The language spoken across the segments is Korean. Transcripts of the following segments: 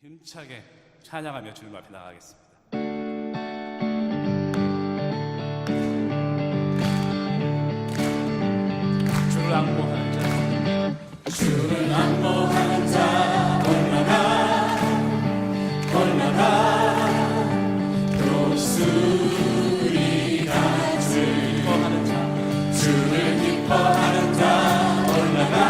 힘차게 찬양하며 주님 앞에 나가겠습니다. 주를 앙모하는 자, 주를 앙모하는 자 올라가 독수리가 주를 기뻐하는 자, 주를 기뻐하는 자 올라가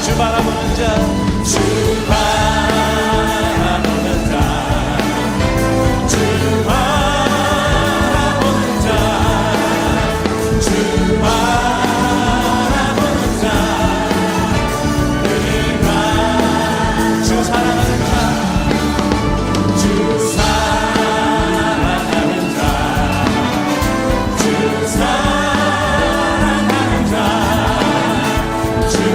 주 바라보는 자, 주 바라보는 자, 주 바라보는 자, 주 바라보는 자, 그가 주 사랑하는 자, 주 사랑하는 자, 주 사랑하는 자, 주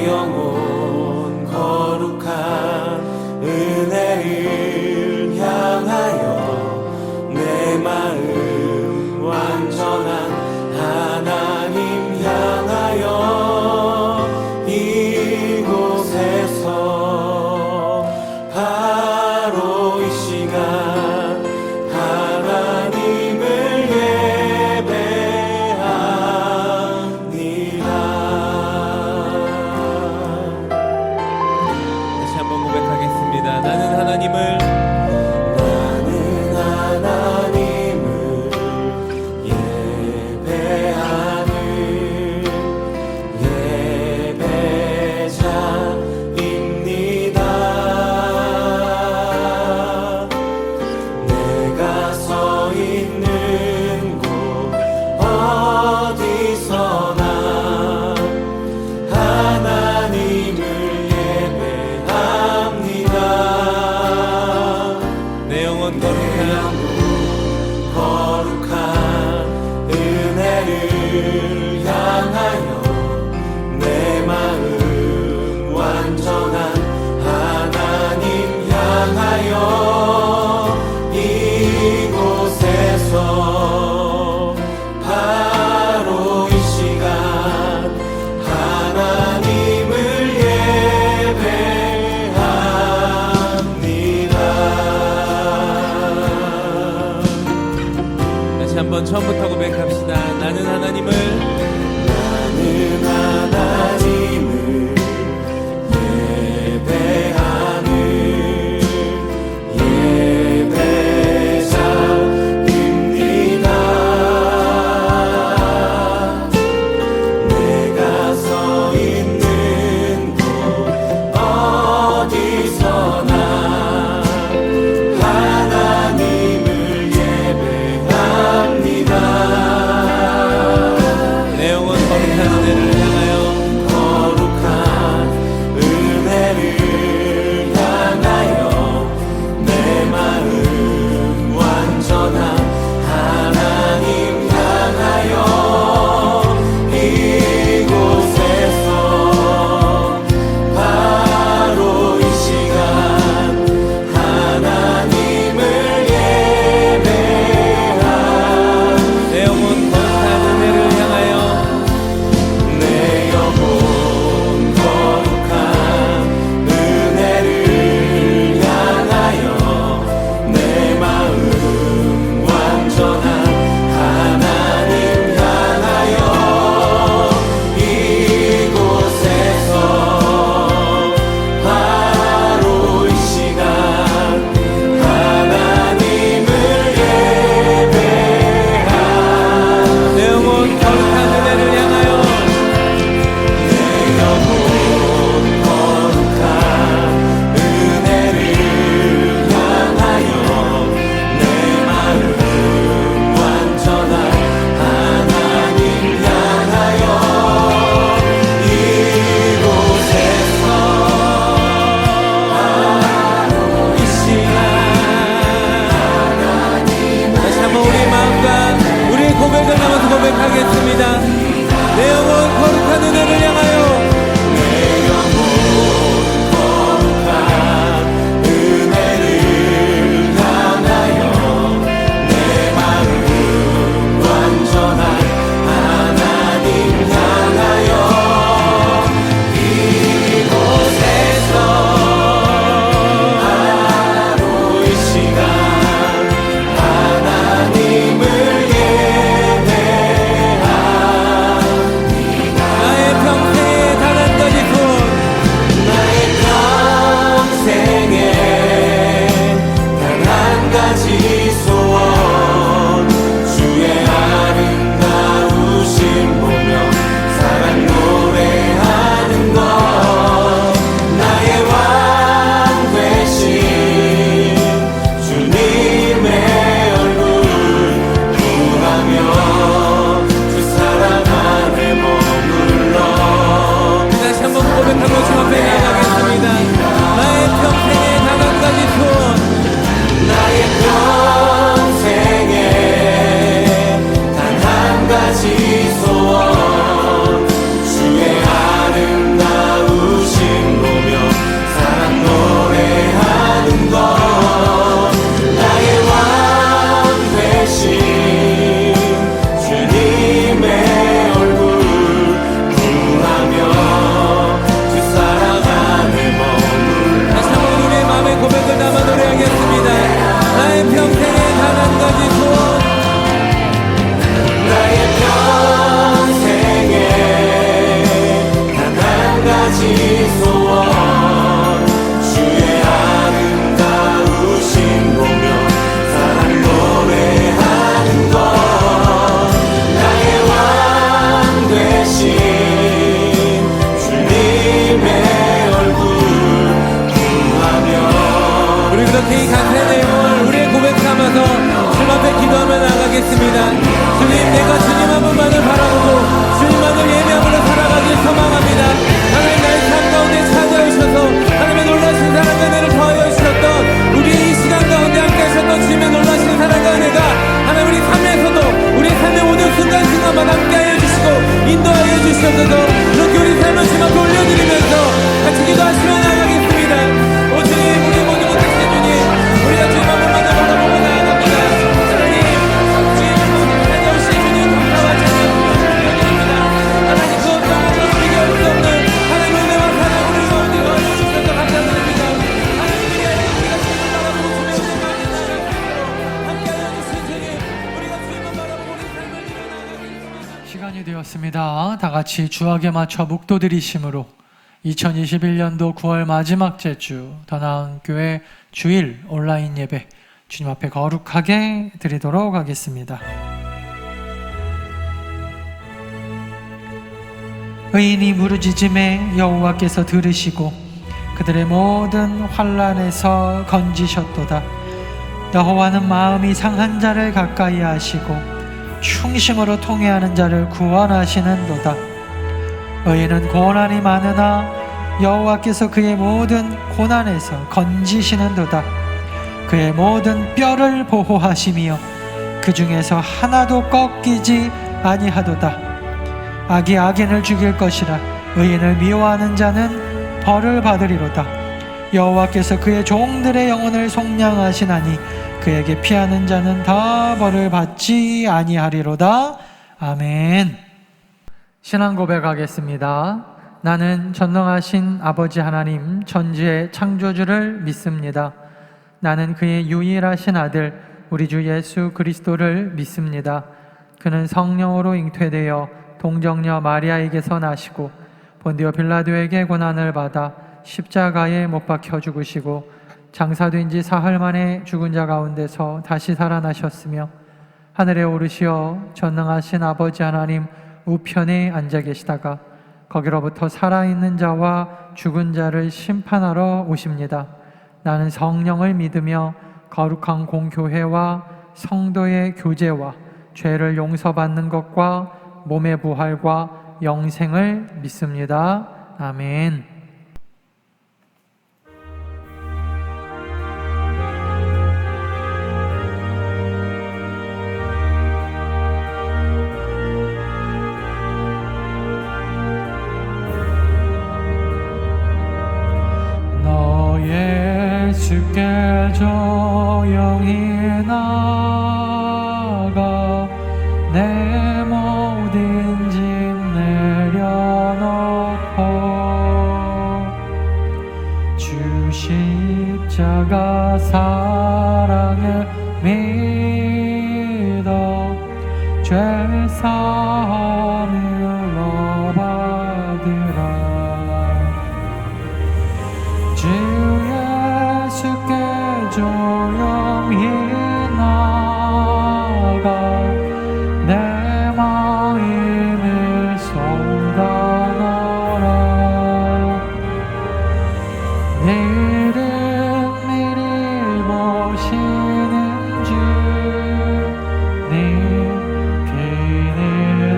영혼 거룩한 은혜를 향 하나님을 예배하는 예배자입니다. 내가 서 있는 곳 어디서나 하나님을 예배합니다. 내 영혼 거룩한 은혜를 향하여 내 마음 완전한 하나님 향하여 이곳에서 바로 이 시간 하나님을 예배합니다. 다시 한번 처음부터 고백합시다. 나는 하나님을 예배하는 예배자입니다. 내가 서 있는 곳 어디서나 하나님을 예배합니다. 이 간증의 내용을 우리의 고백 삼아서 주님 앞에 기도하며 나가겠습니다. 주님, 내가 주님 한 분만을 바라보고 주님만을 예배함으로 살아가길 소망합니다. 하나님, 나의 삶 가운데 찾아오셔서 하나님의 놀라신 사랑과 은혜를 더하여 주셨던 우리 이 시간 가운데 함께 하셨던 주님의 놀라신 사랑과 은혜가 하나님 우리 삶에서도 우리 삶의 모든 순간순간마다 함께하여 주시고 인도하여 주시옵소서. 이렇게 우리 삶을 주님 앞에 올려드리면서 같이 기도하시며 나가겠습니다. 오 주님, 우리 모든 것 되신 주님, 우리가 주님 한 분만을 바라보고 나아갑니다. 하나님, 주님 찾아오신 주님 감사와 찬양 드립니다. 하나님, 그 어떤 것도 비교할 수 없는 하나님 은혜와 사랑으로 가운데 넣어주셔서 감사드립니다. 하나님, 우리가 주님을 바라보고 주님의 은혜를 나아갈 수 있도록 함께하여 주신 주님, 우리가 주님만 바라보고 우리 삶을 이뤄나가겠습니다. 시간이 되었습니다. 다 같이 주악에 맞춰 묵도드리심으로 2021년도 9월 마지막 제주 더 나은 교회 주일 온라인 예배 주님 앞에 거룩하게 드리도록 하겠습니다. 의인이 부르짖음에 여호와께서 들으시고 그들의 모든 환난에서 건지셨도다. 여호와는 마음이 상한 자를 가까이 하시고 충심으로 통회하는 자를 구원하시는도다. 의인은 고난이 많으나 여호와께서 그의 모든 고난에서 건지시는도다. 그의 모든 뼈를 보호하시며 그 중에서 하나도 꺾이지 아니하도다. 악이 악인을 죽일 것이라. 의인을 미워하는 자는 벌을 받으리로다. 여호와께서 그의 종들의 영혼을 속량하시나니 그에게 피하는 자는 다 벌을 받지 아니하리로다. 아멘. 신앙 고백하겠습니다. 나는 전능하신 아버지 하나님 천지의 창조주를 믿습니다. 나는 그의 유일하신 아들 우리 주 예수 그리스도를 믿습니다. 그는 성령으로 잉태되어 동정녀 마리아에게서 나시고 본디오 빌라도에게 고난을 받아 십자가에 못 박혀 죽으시고 장사된 지 사흘 만에 죽은 자 가운데서 다시 살아나셨으며 하늘에 오르시어 전능하신 아버지 하나님 우편에 앉아 계시다가 거기로부터 살아있는 자와 죽은 자를 심판하러 오십니다. 나는 성령을 믿으며 거룩한 공교회와 성도의 교제와 죄를 용서받는 것과 몸의 부활과 영생을 믿습니다. 아멘. 주께 조용히 나가 내 모든 짐 내려놓고 주 십자가 사랑을 믿어 죄 사함을 받으라. 조용히 나가 내 마음을 쏟아놔라. 내일은 미리 보시는 주님 비는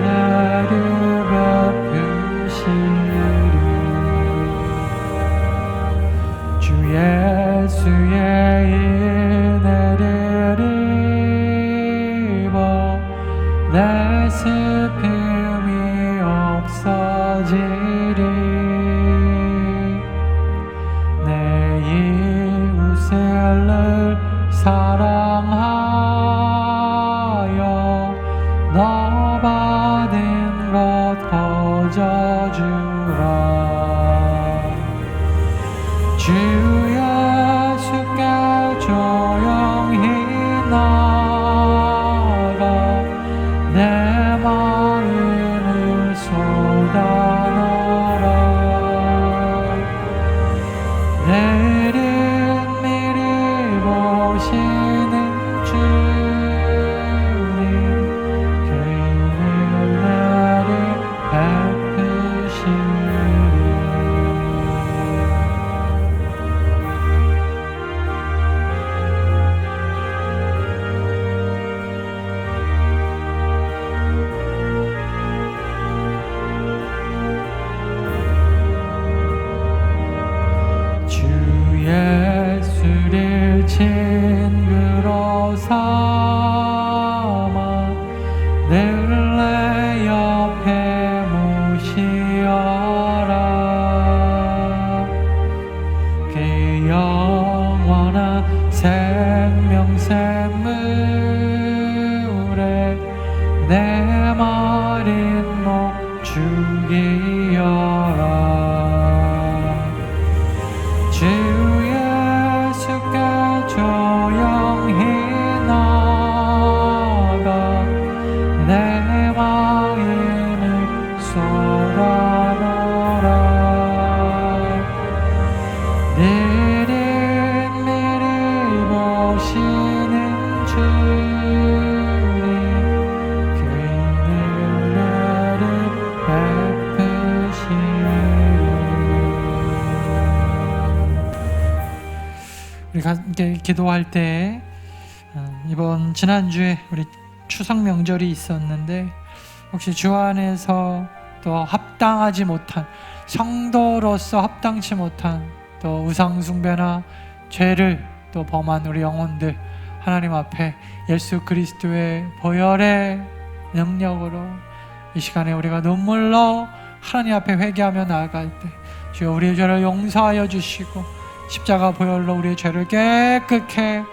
나를 베푸시리. 주 예수의 은혜를 입어 내 슬픔이 없어지리. 내 이웃을 사랑하여 너 받은 것 거저주라. 주 예수께 조용히 나가 내 마음을 쏟아놔라. 내일은 미리 보시는 주님 그는 나를 베푸시리. 생명샘물에 내 마린 목 죽이어라. 주 예수께 조용히 나가 내 마음을 쏟아놓으라. 미리 보시는 주님 그 은혜를 베푸시오. 우리가 함께 기도할 때 이번 지난주에 우리 추석 명절이 있었는데 혹시 주 안에서 또 합당하지 못한, 성도로서 합당치 못한 또 우상숭배나 죄를 또 범한 우리 영혼들 하나님 앞에 예수 그리스도의 보혈의 능력으로 이 시간에 우리가 눈물로 하나님 앞에 회개하며 나아갈 때 주여 우리의 죄를 용서하여 주시고 십자가 보혈로 우리의 죄를 깨끗게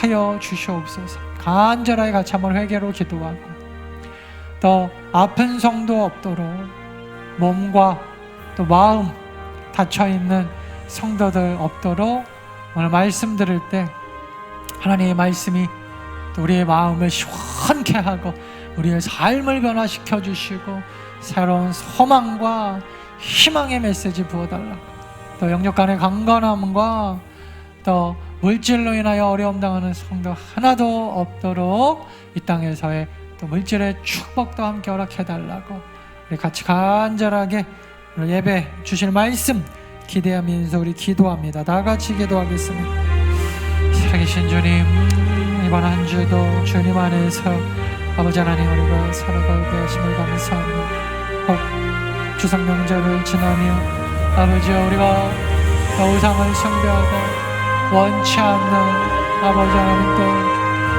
하여 주시옵소서. 간절하게 같이 한번 회개로 기도하고 또 아픈 성도 없도록 몸과 또 마음 닫혀있는 성도들 없도록 오늘 말씀 들을 때 하나님의 말씀이 또 우리의 마음을 시원케 하고 우리의 삶을 변화시켜 주시고 새로운 소망과 희망의 메시지 부어달라고, 또 영역 간의 강건함과 또 물질로 인하여 어려움 당하는 성도 하나도 없도록 이 땅에서의 또 물질의 축복도 함께 허락해달라고 우리 같이 간절하게 오늘 예배 주실 말씀 기대하면서 우리 기도합니다. 다 같이 기도하겠습니다. 살아계신 주님, 이번 한 주도 주님 안에서 아버지 하나님 우리가 살아가게 하심을 감사합니다. 혹 추석 명절을 지나며 아버지 우리가 더 우상을 숭배하고 원치 않는 아버지 하나님 또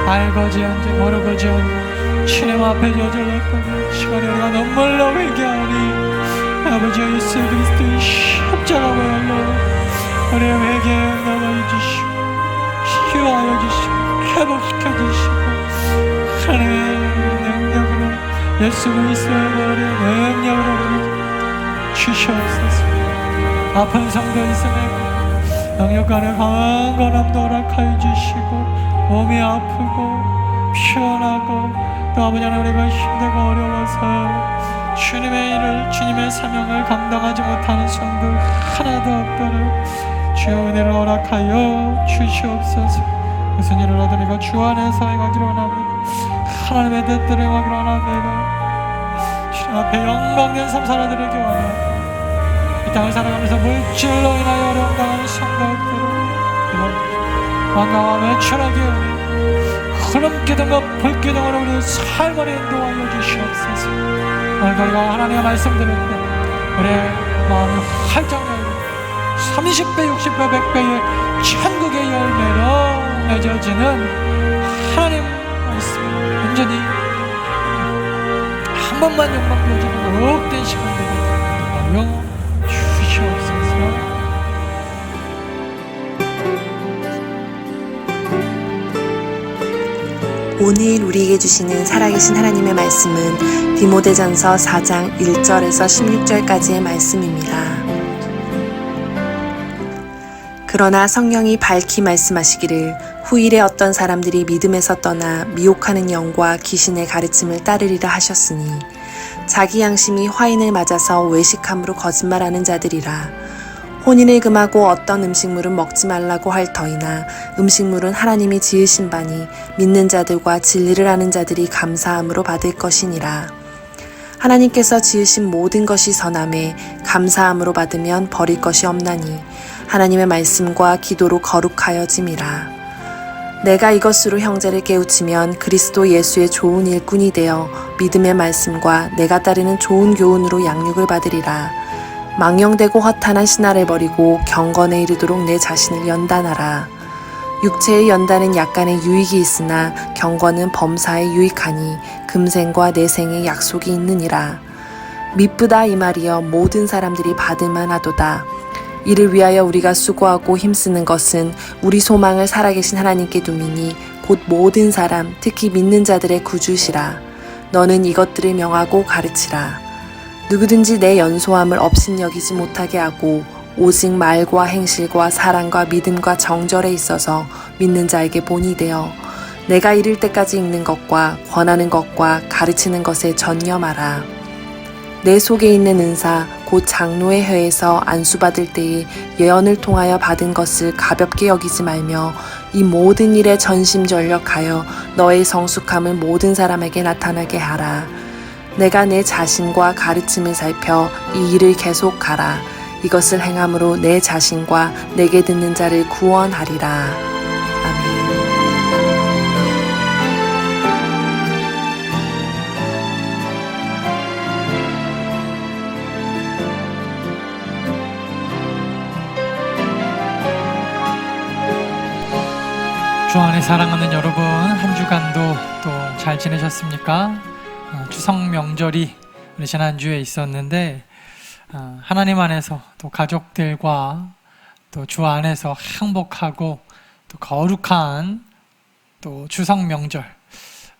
알고지언정 모르고지언정 주님 앞에 저질렀다고 시간에 우리가 눈물로 회개하니 아버지 예수 그리스도의 십자가 보혈로 우리의 회개에 응답하여 주시고 치유하여 주시고 회복시켜 주시고 하나님의 능력으로 예수 그리스도의 보혈의 능력으로 주시옵소서. 아픈 성도 있음에 영역 간의 강건함도 허락하여 주시고 몸이 아프고 피곤하고 또 아버지 하나님 우리가 힘들고 어려워서 주님의 일을 주님의 사명을 감당하지 못하는 성도 하나도 없도록 주의 은혜를 허락하여 주시옵소서. 무슨 일을 하든 이가 주 안에서 행하기로 원합니다. 하나님의 뜻대로 행하기로 원합니다. 주님 앞에 영광된 삶 살아드리기 원합니다. 이 땅을 살아가면서 물질로 인하여 어려움 당하는 성도들을 완강하며 매출하게 하며 흐름기둥과 불기둥으로 우리의 삶을 인도하여 주시옵소서. 오늘 저희가 하나님의 말씀 들을 때 우리의 마음이 활짝 열리고 30배, 60배, 100배의 천국의 열매로 맺어지는 하나님 말씀 온전히 한 번만 영광 보여주고 복된 시간 되게 하여 주시옵소서. 오늘 우리에게 주시는 살아계신 하나님의 말씀은 디모데전서 4장 1절에서 16절까지의 말씀입니다. 그러나 성령이 밝히 말씀하시기를 후일에 어떤 사람들이 믿음에서 떠나 미혹하는 영과 귀신의 가르침을 따르리라 하셨으니 자기 양심이 화인을 맞아서 외식함으로 거짓말하는 자들이라. 혼인을 금하고 어떤 음식물은 먹지 말라고 할 터이나 음식물은 하나님이 지으신 바니 믿는 자들과 진리를 아는 자들이 감사함으로 받을 것이니라. 하나님께서 지으신 모든 것이 선함에 감사함으로 받으면 버릴 것이 없나니 하나님의 말씀과 기도로 거룩하여짐이라. 내가 이것으로 형제를 깨우치면 그리스도 예수의 좋은 일꾼이 되어 믿음의 말씀과 내가 따르는 좋은 교훈으로 양육을 받으리라. 망령되고 허탄한 신화를 버리고 경건에 이르도록 내 자신을 연단하라. 육체의 연단은 약간의 유익이 있으나 경건은 범사에 유익하니 금생과 내생의 약속이 있느니라. 미쁘다 이 말이여 모든 사람들이 받을만 하도다. 이를 위하여 우리가 수고하고 힘쓰는 것은 우리 소망을 살아계신 하나님께 두미니 곧 모든 사람, 특히 믿는 자들의 구주시라. 너는 이것들을 명하고 가르치라. 누구든지 내 연소함을 업신여기지 못하게 하고 오직 말과 행실과 사랑과 믿음과 정절에 있어서 믿는 자에게 본이 되어 내가 이를 때까지 읽는 것과 권하는 것과 가르치는 것에 전념하라. 내 속에 있는 은사 곧 장로의 혀에서 안수받을 때에 예언을 통하여 받은 것을 가볍게 여기지 말며 이 모든 일에 전심전력하여 너의 성숙함을 모든 사람에게 나타나게 하라. 내가 내 자신과 가르침을 살펴 이 일을 계속하라. 이것을 행함으로 내 자신과 내게 듣는 자를 구원하리라. 아멘. 주 안에 사랑하는 여러분, 한 주간도 또 잘 지내셨습니까? 추석 명절이 우리 지난주에 있었는데 하나님 안에서 또 가족들과 또 주 안에서 행복하고 또 거룩한 또 추석 명절,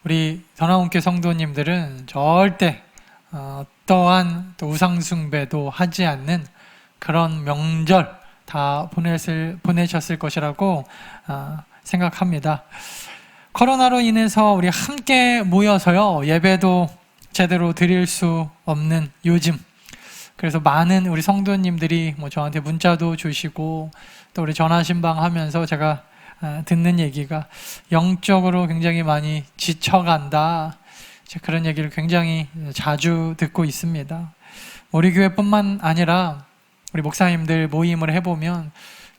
우리 더나온교회 성도님들은 절대 어떠한 또 우상 숭배도 하지 않는 그런 명절 다 보내셨을 것이라고 생각합니다. 코로나로 인해서 우리 함께 모여서요, 예배도 제대로 드릴 수 없는 요즘, 그래서 많은 우리 성도님들이 저한테 문자도 주시고 또 우리 전화신방 하면서 제가 듣는 얘기가 영적으로 굉장히 많이 지쳐간다, 그런 얘기를 굉장히 자주 듣고 있습니다. 우리 교회뿐만 아니라 우리 목사님들 모임을 해보면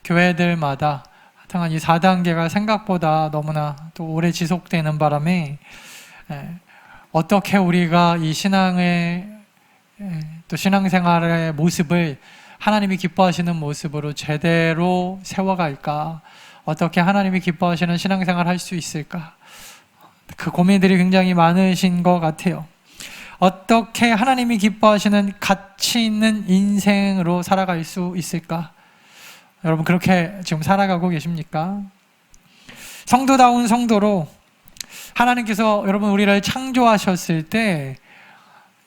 교회들마다 이 4단계가 생각보다 너무나 또 오래 지속되는 바람에 어떻게 우리가 이 신앙의 또 신앙생활의 모습을 하나님이 기뻐하시는 모습으로 제대로 세워갈까, 어떻게 하나님이 기뻐하시는 신앙생활 할 수 있을까, 그 고민들이 굉장히 많으신 것 같아요. 어떻게 하나님이 기뻐하시는 가치 있는 인생으로 살아갈 수 있을까? 여러분, 그렇게 지금 살아가고 계십니까? 성도다운 성도로 하나님께서 여러분 우리를 창조하셨을 때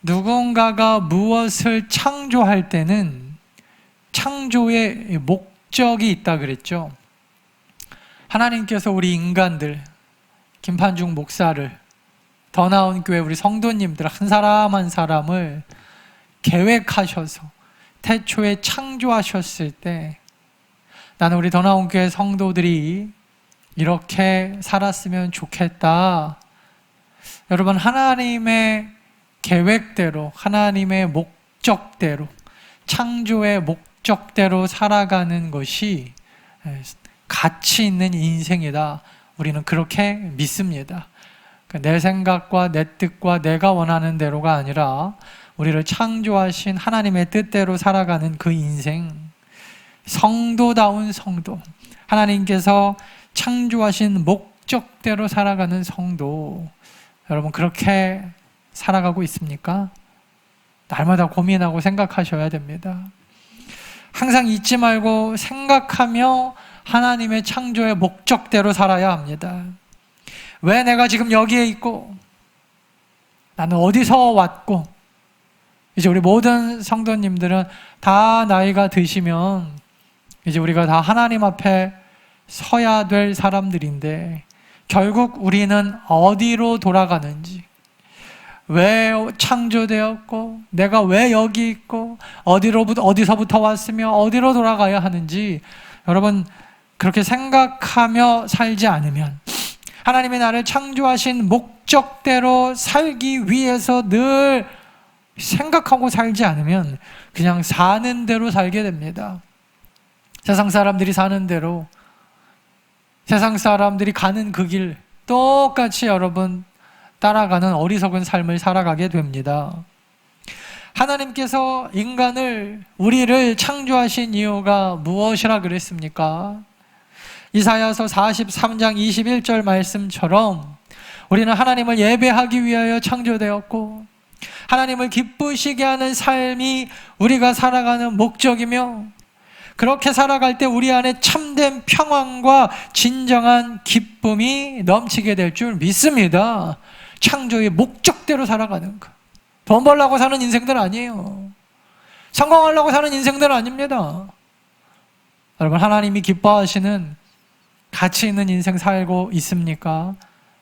누군가가 무엇을 창조할 때는 창조의 목적이 있다 그랬죠. 하나님께서 우리 인간들, 김판중 목사를, 더 나은 교회 우리 성도님들 한 사람 한 사람을 계획하셔서 태초에 창조하셨을 때 나는 우리 더 나은 교회 성도들이 이렇게 살았으면 좋겠다. 여러분, 하나님의 계획대로, 하나님의 목적대로, 창조의 목적대로 살아가는 것이 가치 있는 인생이다. 우리는 그렇게 믿습니다. 내 생각과 내 뜻과 내가 원하는 대로가 아니라 우리를 창조하신 하나님의 뜻대로 살아가는 그 인생, 성도다운 성도, 하나님께서 창조하신 목적대로 살아가는 성도, 여러분 그렇게 살아가고 있습니까? 날마다 고민하고 생각하셔야 됩니다. 항상 잊지 말고 생각하며 하나님의 창조의 목적대로 살아야 합니다. 왜 내가 지금 여기에 있고, 나는 어디서 왔고, 이제 우리 모든 성도님들은 다 나이가 드시면 이제 우리가 다 하나님 앞에 서야 될 사람들인데, 결국 우리는 어디로 돌아가는지, 왜 창조되었고, 내가 왜 여기 있고, 어디서부터 왔으며 어디로 돌아가야 하는지, 여러분 그렇게 생각하며 살지 않으면, 하나님이 나를 창조하신 목적대로 살기 위해서 늘 생각하고 살지 않으면 그냥 사는 대로 살게 됩니다. 세상 사람들이 사는 대로, 세상 사람들이 가는 그 길 똑같이 여러분 따라가는 어리석은 삶을 살아가게 됩니다. 하나님께서 인간을, 우리를 창조하신 이유가 무엇이라 그랬습니까? 이사야서 43장 21절 말씀처럼 우리는 하나님을 예배하기 위하여 창조되었고, 하나님을 기쁘시게 하는 삶이 우리가 살아가는 목적이며, 그렇게 살아갈 때 우리 안에 참된 평안과 진정한 기쁨이 넘치게 될 줄 믿습니다. 창조의 목적대로 살아가는 것. 돈 벌려고 사는 인생들 아니에요. 성공하려고 사는 인생들 아닙니다. 여러분, 하나님이 기뻐하시는 가치 있는 인생 살고 있습니까?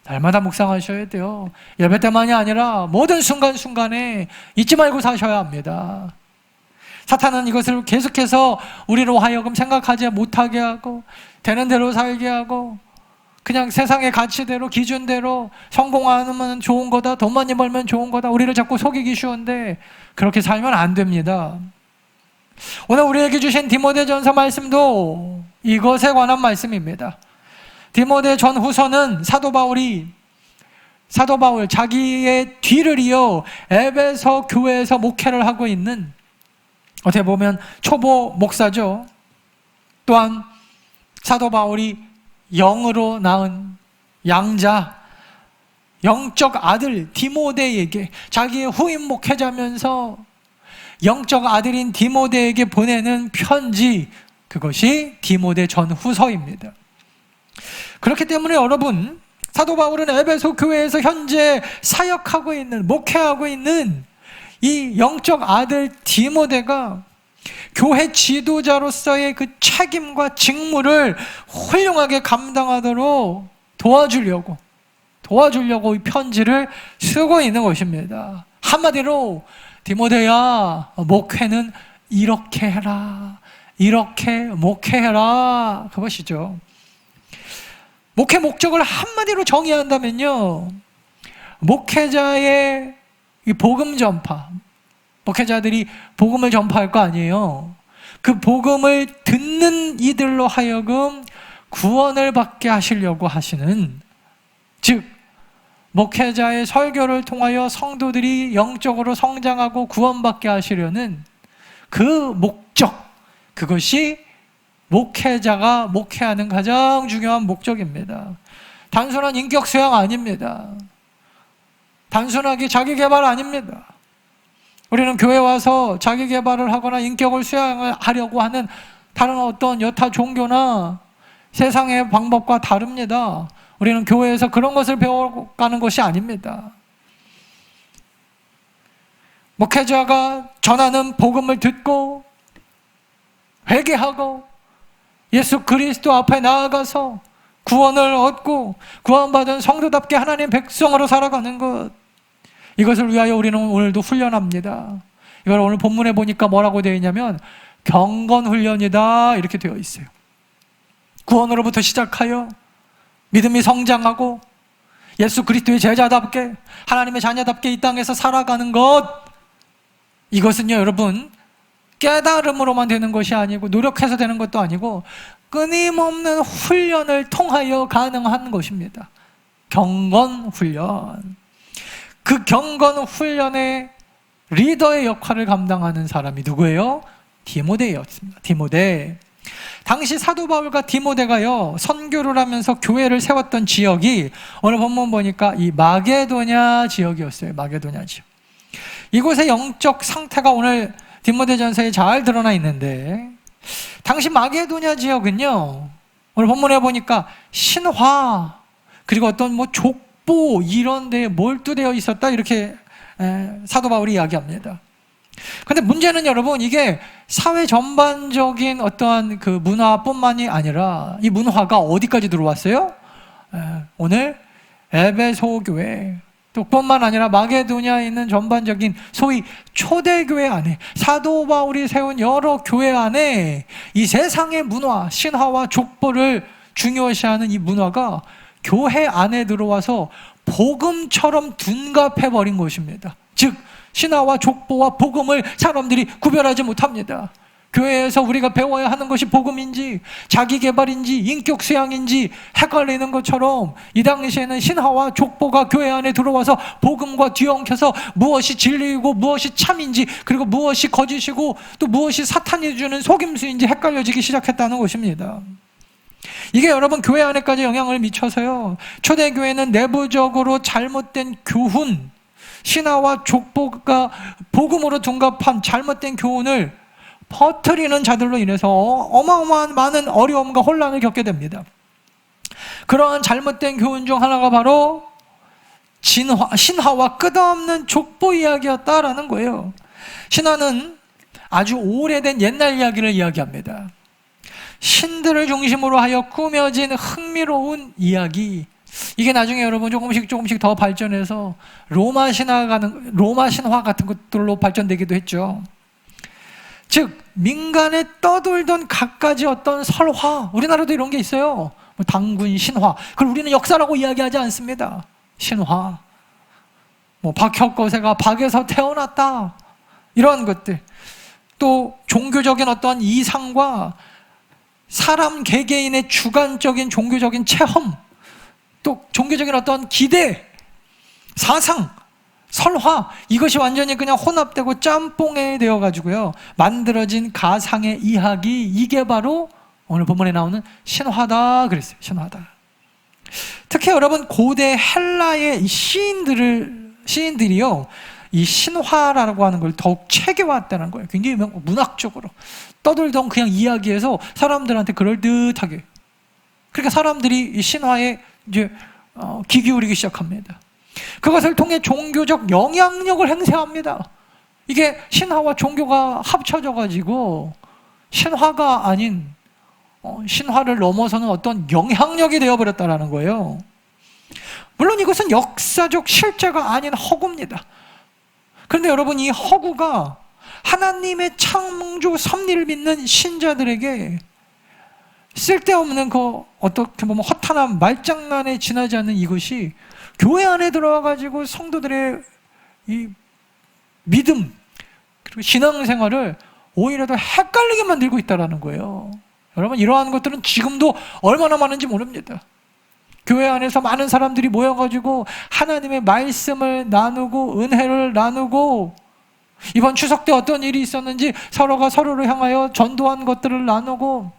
날마다 묵상하셔야 돼요. 예배 때만이 아니라 모든 순간순간에 잊지 말고 사셔야 합니다. 사탄은 이것을 계속해서 우리로 하여금 생각하지 못하게 하고, 되는 대로 살게 하고, 그냥 세상의 가치대로, 기준대로 성공하면 좋은 거다, 돈 많이 벌면 좋은 거다, 우리를 자꾸 속이기 쉬운데 그렇게 살면 안 됩니다. 오늘 우리에게 주신 디모데전서 말씀도 이것에 관한 말씀입니다. 디모데 전후서는 사도 바울 자기의 뒤를 이어 에베소 교회에서 목회를 하고 있는, 어떻게 보면 초보 목사죠. 또한 사도 바울이 영으로 낳은 양자, 영적 아들 디모데에게, 자기의 후임 목회자면서 영적 아들인 디모데에게 보내는 편지, 그것이 디모데 전후서입니다. 그렇기 때문에 여러분, 사도 바울은 에베소 교회에서 현재 사역하고 있는, 목회하고 있는 이 영적 아들 디모데가 교회 지도자로서의 그 책임과 직무를 훌륭하게 감당하도록 도와주려고 이 편지를 쓰고 있는 것입니다. 한마디로 디모데야, 목회는 이렇게 해라, 이렇게 목회해라, 그것이죠. 목회 목적을 한마디로 정의한다면요, 목회자의 이 복음 전파, 목회자들이 복음을 전파할 거 아니에요. 그 복음을 듣는 이들로 하여금 구원을 받게 하시려고 하시는, 즉 목회자의 설교를 통하여 성도들이 영적으로 성장하고 구원받게 하시려는 그 목적, 그것이 목회자가 목회하는 가장 중요한 목적입니다. 단순한 인격 수양 아닙니다. 단순하게 자기 개발 아닙니다. 우리는 교회 와서 자기 개발을 하거나 인격을 수양하려고 하는 다른 어떤 여타 종교나 세상의 방법과 다릅니다. 우리는 교회에서 그런 것을 배워가는 것이 아닙니다. 목회자가 전하는 복음을 듣고 회개하고 예수 그리스도 앞에 나아가서 구원을 얻고 구원받은 성도답게 하나님의 백성으로 살아가는 것, 이것을 위하여 우리는 오늘도 훈련합니다. 이걸 오늘 본문에 보니까 뭐라고 되어 있냐면 경건훈련이다, 이렇게 되어 있어요. 구원으로부터 시작하여 믿음이 성장하고 예수 그리스도의 제자답게, 하나님의 자녀답게 이 땅에서 살아가는 것, 이것은요 여러분, 깨달음으로만 되는 것이 아니고 노력해서 되는 것도 아니고 끊임없는 훈련을 통하여 가능한 것입니다. 경건훈련. 그 경건훈련의 리더의 역할을 감당하는 사람이 누구예요? 디모데였습니다. 디모데. 당시 사도 바울과 디모데가요 선교를 하면서 교회를 세웠던 지역이 오늘 본문 보니까 이 마게도냐 지역이었어요. 마게도냐 지역. 이곳의 영적 상태가 오늘 디모데전서에 잘 드러나 있는데, 당시 마게도냐 지역은요 오늘 본문에 보니까 신화 그리고 어떤 뭐 족보 이런 데에 몰두되어 있었다, 이렇게 사도 바울이 이야기합니다. 근데 문제는 여러분, 이게 사회 전반적인 어떠한 그 문화뿐만이 아니라 이 문화가 어디까지 들어왔어요? 오늘 에베소 교회, 또 뿐만 아니라 마게도냐에 있는 전반적인 소위 초대교회 안에, 사도 바울이 세운 여러 교회 안에 이 세상의 문화, 신화와 족보를 중요시하는 이 문화가 교회 안에 들어와서 복음처럼 둔갑해버린 것입니다. 즉 신화와 족보와 복음을 사람들이 구별하지 못합니다. 교회에서 우리가 배워야 하는 것이 복음인지 자기 개발인지 인격 수양인지 헷갈리는 것처럼, 이 당시에는 신화와 족보가 교회 안에 들어와서 복음과 뒤엉켜서 무엇이 진리이고 무엇이 참인지, 그리고 무엇이 거짓이고 또 무엇이 사탄이 주는 속임수인지 헷갈려지기 시작했다는 것입니다. 이게 여러분 교회 안에까지 영향을 미쳐서요, 초대교회는 내부적으로 잘못된 교훈, 신화와 족보가 복음으로 둔갑한 잘못된 교훈을 퍼뜨리는 자들로 인해서 어마어마한 많은 어려움과 혼란을 겪게 됩니다. 그러한 잘못된 교훈 중 하나가 바로 신화와 끝없는 족보 이야기였다라는 거예요. 신화는 아주 오래된 옛날 이야기를 이야기합니다. 신들을 중심으로 하여 꾸며진 흥미로운 이야기. 이게 나중에 여러분 조금씩 더 발전해서 로마 신화 같은 것들로 발전되기도 했죠. 즉 민간에 떠돌던 갖가지 어떤 설화, 우리나라도 이런 게 있어요. 뭐 당군 신화. 그걸 우리는 역사라고 이야기하지 않습니다. 신화. 뭐 박혁거세가 박에서 태어났다. 이런 것들. 또 종교적인 어떤 이상과 사람 개개인의 주관적인 종교적인 체험, 또 종교적인 어떤 기대, 사상, 설화, 이것이 완전히 그냥 혼합되고 짬뽕에 되어가지고요 만들어진 가상의 이야기, 이게 바로 오늘 본문에 나오는 신화다 그랬어요. 신화다. 특히 여러분 고대 헬라의 시인들이요 이 신화라고 하는 걸 더욱 체계화했다는 거예요. 굉장히 문학적으로 떠들던 그냥 이야기에서 사람들한테 그럴듯하게, 그러니까 사람들이 이 신화에 이제 귀 기울이기 시작합니다. 그것을 통해 종교적 영향력을 행사합니다. 이게 신화와 종교가 합쳐져 가지고 신화가 아닌 신화를 넘어서는 어떤 영향력이 되어버렸다는 거예요. 물론 이것은 역사적 실제가 아닌 허구입니다. 그런데 여러분, 이 허구가 하나님의 창조 섭리를 믿는 신자들에게 쓸데없는 어떻게 보면 허탄한 말장난에 지나지 않는 이것이 교회 안에 들어와가지고 성도들의 이 믿음 그리고 신앙생활을 오히려 더 헷갈리게 만들고 있다는 거예요. 여러분, 이러한 것들은 지금도 얼마나 많은지 모릅니다. 교회 안에서 많은 사람들이 모여가지고 하나님의 말씀을 나누고 은혜를 나누고 이번 추석 때 어떤 일이 있었는지 서로가 서로를 향하여 전도한 것들을 나누고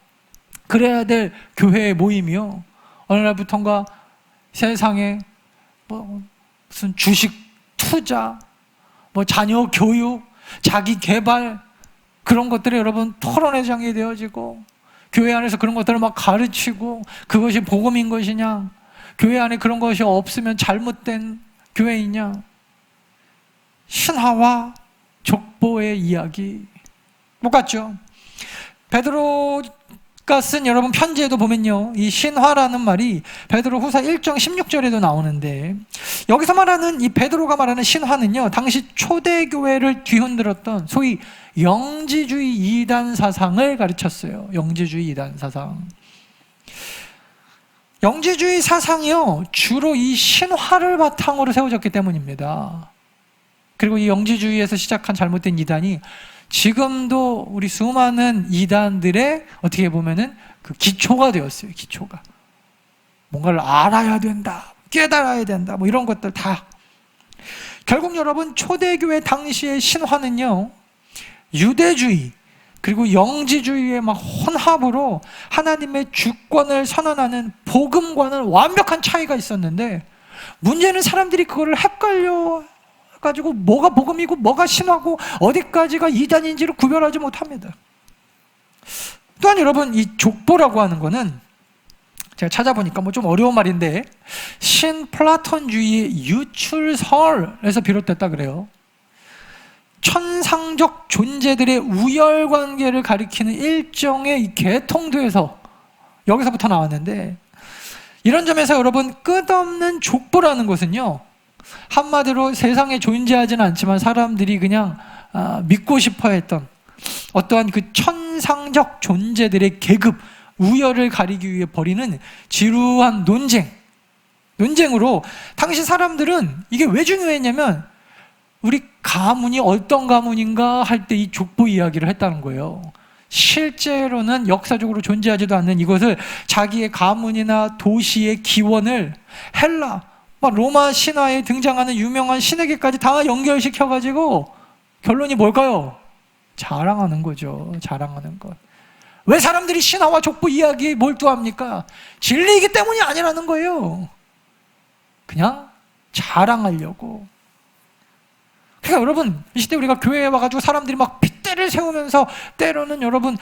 그래야 될 교회의 모임이요, 어느 날부턴가 세상에 무슨 주식 투자, 자녀 교육, 자기 개발, 그런 것들이 여러분 토론의 장이 되어지고 교회 안에서 그런 것들을 막 가르치고 그것이 복음인 것이냐, 교회 안에 그런 것이 없으면 잘못된 교회이냐. 신화와 족보의 이야기 똑같죠. 베드로가 쓴 여러분 편지에도 보면요, 이 신화라는 말이 베드로 후서 1장 16절에도 나오는데, 여기서 말하는 이 베드로가 말하는 신화는요 당시 초대교회를 뒤흔들었던 소위 영지주의 이단 사상을 가르쳤어요. 영지주의 이단 사상. 영지주의 사상이요 주로 이 신화를 바탕으로 세워졌기 때문입니다. 그리고 이 영지주의에서 시작한 잘못된 이단이 지금도 우리 수많은 이단들의 어떻게 보면은 그 기초가 되었어요. 기초가. 뭔가를 알아야 된다, 깨달아야 된다, 이런 것들 다. 결국 여러분, 초대교회 당시의 신화는요 유대주의 그리고 영지주의의 막 혼합으로 하나님의 주권을 선언하는 복음과는 완벽한 차이가 있었는데, 문제는 사람들이 그거를 헷갈려 가지고 뭐가 복음이고 뭐가 신화고 어디까지가 이단인지를 구별하지 못합니다. 또한 여러분, 이 족보라고 하는 거는 제가 찾아보니까 좀 어려운 말인데 신플라톤주의의 유출설에서 비롯됐다 그래요. 천상적 존재들의 우열관계를 가리키는 일종의 이 계통도에서 여기서부터 나왔는데, 이런 점에서 여러분 끝없는 족보라는 것은요 한마디로 세상에 존재하지는 않지만 사람들이 그냥 믿고 싶어 했던 어떠한 그 천상적 존재들의 계급, 우열을 가리기 위해 벌이는 지루한 논쟁으로 당시 사람들은 이게 왜 중요했냐면 우리 가문이 어떤 가문인가 할 때 이 족보 이야기를 했다는 거예요. 실제로는 역사적으로 존재하지도 않는 이것을 자기의 가문이나 도시의 기원을 헬라, 로마 신화에 등장하는 유명한 신에게까지 다 연결시켜가지고 결론이 뭘까요? 자랑하는 거죠. 자랑하는 것. 왜 사람들이 신화와 족보 이야기에 몰두합니까? 진리이기 때문이 아니라는 거예요. 그냥 자랑하려고. 그러니까 여러분, 이 시대 우리가 교회에 와가지고 사람들이 막 빗대 핑계를 세우면서 때로는 여러분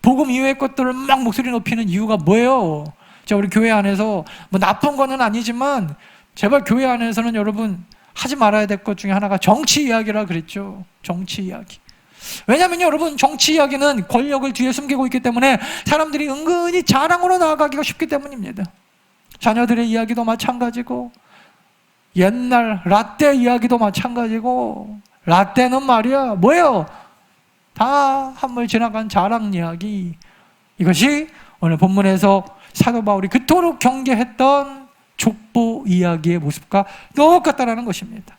복음 이외의 것들을 막 목소리 높이는 이유가 뭐예요? 자, 우리 교회 안에서 뭐 나쁜 거는 아니지만 제발 교회 안에서는 여러분 하지 말아야 될 것 중에 하나가 정치 이야기라 그랬죠. 정치 이야기. 왜냐면요 여러분, 정치 이야기는 권력을 뒤에 숨기고 있기 때문에 사람들이 은근히 자랑으로 나아가기가 쉽기 때문입니다. 자녀들의 이야기도 마찬가지고 옛날 라떼 이야기도 마찬가지고, 라떼는 말이야 뭐예요? 다 한물 지나간 자랑 이야기. 이것이 오늘 본문에서 사도 바울이 그토록 경계했던 족보 이야기의 모습과 똑같다라는 것입니다.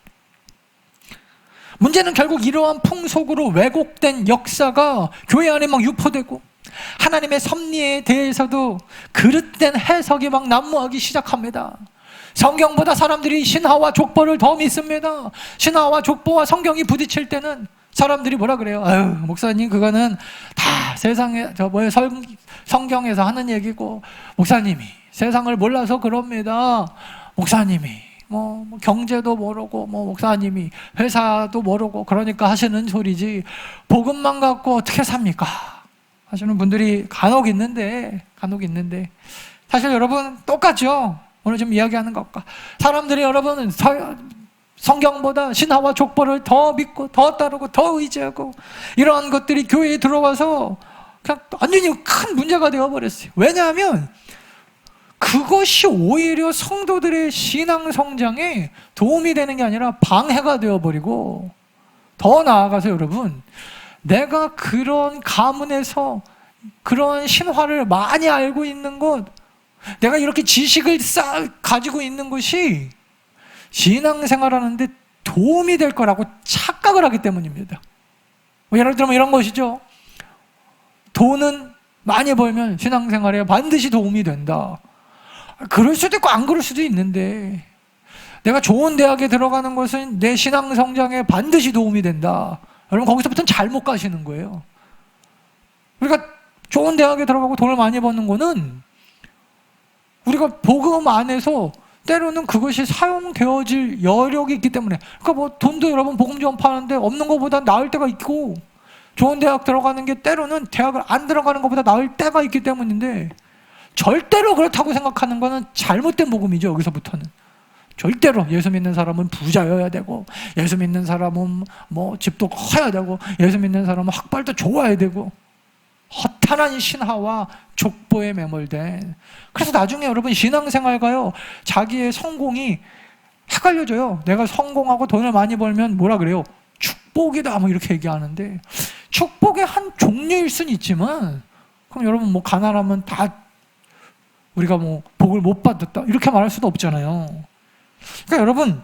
문제는 결국 이러한 풍속으로 왜곡된 역사가 교회 안에 막 유포되고 하나님의 섭리에 대해서도 그릇된 해석이 막 난무하기 시작합니다. 성경보다 사람들이 신화와 족보를 더 믿습니다. 신화와 족보와 성경이 부딪힐 때는 사람들이 뭐라 그래요? 아유, 목사님 그거는 다 세상에 성경에서 하는 얘기고, 목사님이 세상을 몰라서 그럽니다. 목사님이 뭐 경제도 모르고 목사님이 회사도 모르고 그러니까 하시는 소리지 복음만 갖고 어떻게 삽니까? 하시는 분들이 간혹 있는데 사실 여러분 똑같죠. 오늘 좀 이야기하는 것과 사람들이 여러분은 성경보다 신화와 족보를 더 믿고 더 따르고 더 의지하고 이러한 것들이 교회에 들어와서 그냥 완전히 큰 문제가 되어버렸어요. 왜냐하면 그것이 오히려 성도들의 신앙 성장에 도움이 되는 게 아니라 방해가 되어버리고, 더 나아가서 여러분, 내가 그런 가문에서 그런 신화를 많이 알고 있는 것, 내가 이렇게 지식을 가지고 있는 것이 신앙생활하는데 도움이 될 거라고 착각을 하기 때문입니다. 예를 들면 이런 것이죠. 돈은 많이 벌면 신앙생활에 반드시 도움이 된다. 그럴 수도 있고 안 그럴 수도 있는데, 내가 좋은 대학에 들어가는 것은 내 신앙 성장에 반드시 도움이 된다. 여러분 거기서부터는 잘못 가시는 거예요. 우리가 좋은 대학에 들어가고 돈을 많이 버는 거는 우리가 복음 안에서 때로는 그것이 사용되어질 여력이 있기 때문에, 그러니까 뭐 돈도 여러분 복음 전파하는데 없는 것보다 나을 때가 있고, 좋은 대학 들어가는 게 때로는 대학을 안 들어가는 것보다 나을 때가 있기 때문인데, 절대로 그렇다고 생각하는 거는 잘못된 복음이죠. 여기서부터는 절대로 예수 믿는 사람은 부자여야 되고, 예수 믿는 사람은 뭐 집도 커야 되고, 예수 믿는 사람은 학벌도 좋아야 되고, 허탄한 신화와 족보에 매몰된. 그래서 나중에 여러분 신앙생활가요, 자기의 성공이 헷갈려져요. 내가 성공하고 돈을 많이 벌면 뭐라 그래요? 축복이다 뭐 이렇게 얘기하는데, 축복의 한 종류일 수는 있지만, 그럼 여러분 뭐 가난하면 다 우리가 뭐 복을 못 받았다 이렇게 말할 수도 없잖아요. 그러니까 여러분,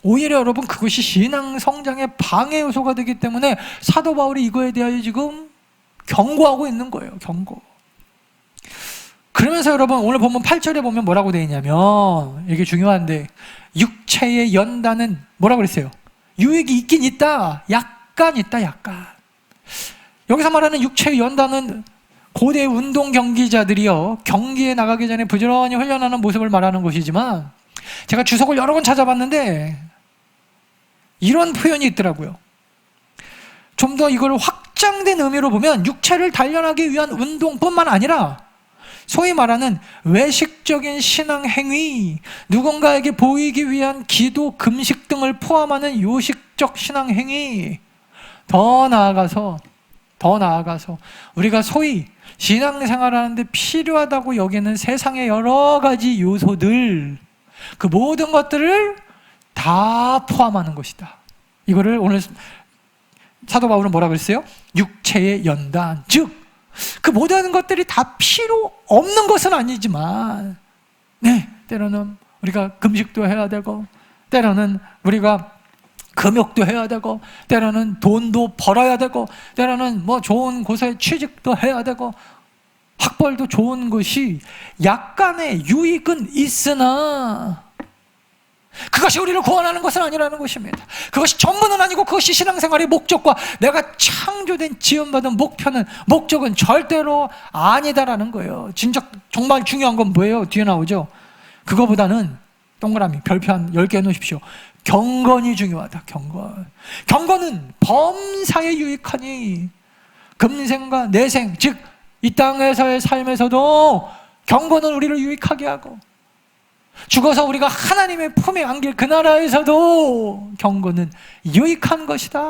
오히려 여러분 그것이 신앙 성장의 방해 요소가 되기 때문에 사도 바울이 이거에 대하여 지금 경고하고 있는 거예요. 경고. 그러면서 여러분 오늘 보면 8절에 보면 뭐라고 되어 있냐면, 이게 중요한데, 육체의 연단은 뭐라고 그랬어요? 유익이 있긴 있다. 약간 있다. 약간. 여기서 말하는 육체의 연단은 고대 운동 경기자들이요, 경기에 나가기 전에 부지런히 훈련하는 모습을 말하는 것이지만, 제가 주석을 여러 번 찾아봤는데 이런 표현이 있더라고요. 좀 더 이걸 확장된 의미로 보면 육체를 단련하기 위한 운동뿐만 아니라 소위 말하는 외식적인 신앙 행위, 누군가에게 보이기 위한 기도, 금식 등을 포함하는 요식적 신앙 행위, 더 나아가서 우리가 소위 신앙생활하는데 필요하다고 여기는 세상의 여러 가지 요소들, 그 모든 것들을 다 포함하는 것이다. 이거를 오늘 사도 바울은 뭐라 그랬어요? 육체의 연단, 즉 그 모든 것들이 다 필요 없는 것은 아니지만, 때로는 우리가 금식도 해야 되고, 때로는 우리가 금욕도 해야 되고, 때로는 돈도 벌어야 되고, 때로는 뭐 좋은 곳에 취직도 해야 되고, 학벌도 좋은 것이 약간의 유익은 있으나 그것이 우리를 구원하는 것은 아니라는 것입니다. 그것이 전부는 아니고, 그것이 신앙생활의 목적과 내가 창조된 지원받은 목적은 절대로 아니다라는 거예요. 진짜 정말 중요한 건 뭐예요? 뒤에 나오죠. 그거보다는 동그라미 별표 한 10개 놓으십시오. 경건이 중요하다. 경건은 범사에 유익하니 금생과 내생, 즉 이 땅에서의 삶에서도 경건은 우리를 유익하게 하고, 죽어서 우리가 하나님의 품에 안길 그 나라에서도 경건은 유익한 것이다.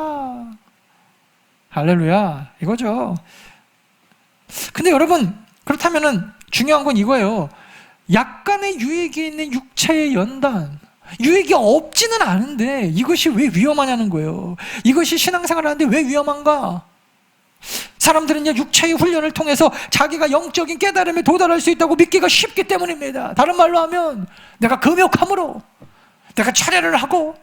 할렐루야, 이거죠. 근데 여러분, 그렇다면은 중요한 건 이거예요. 약간의 유익이 있는 육체의 연단, 유익이 없지는 않은데 이것이 왜 위험하냐는 거예요. 이것이 신앙생활을 하는데 왜 위험한가? 사람들은 육체의 훈련을 통해서 자기가 영적인 깨달음에 도달할 수 있다고 믿기가 쉽기 때문입니다. 다른 말로 하면 내가 금욕함으로, 내가 철회를 하고,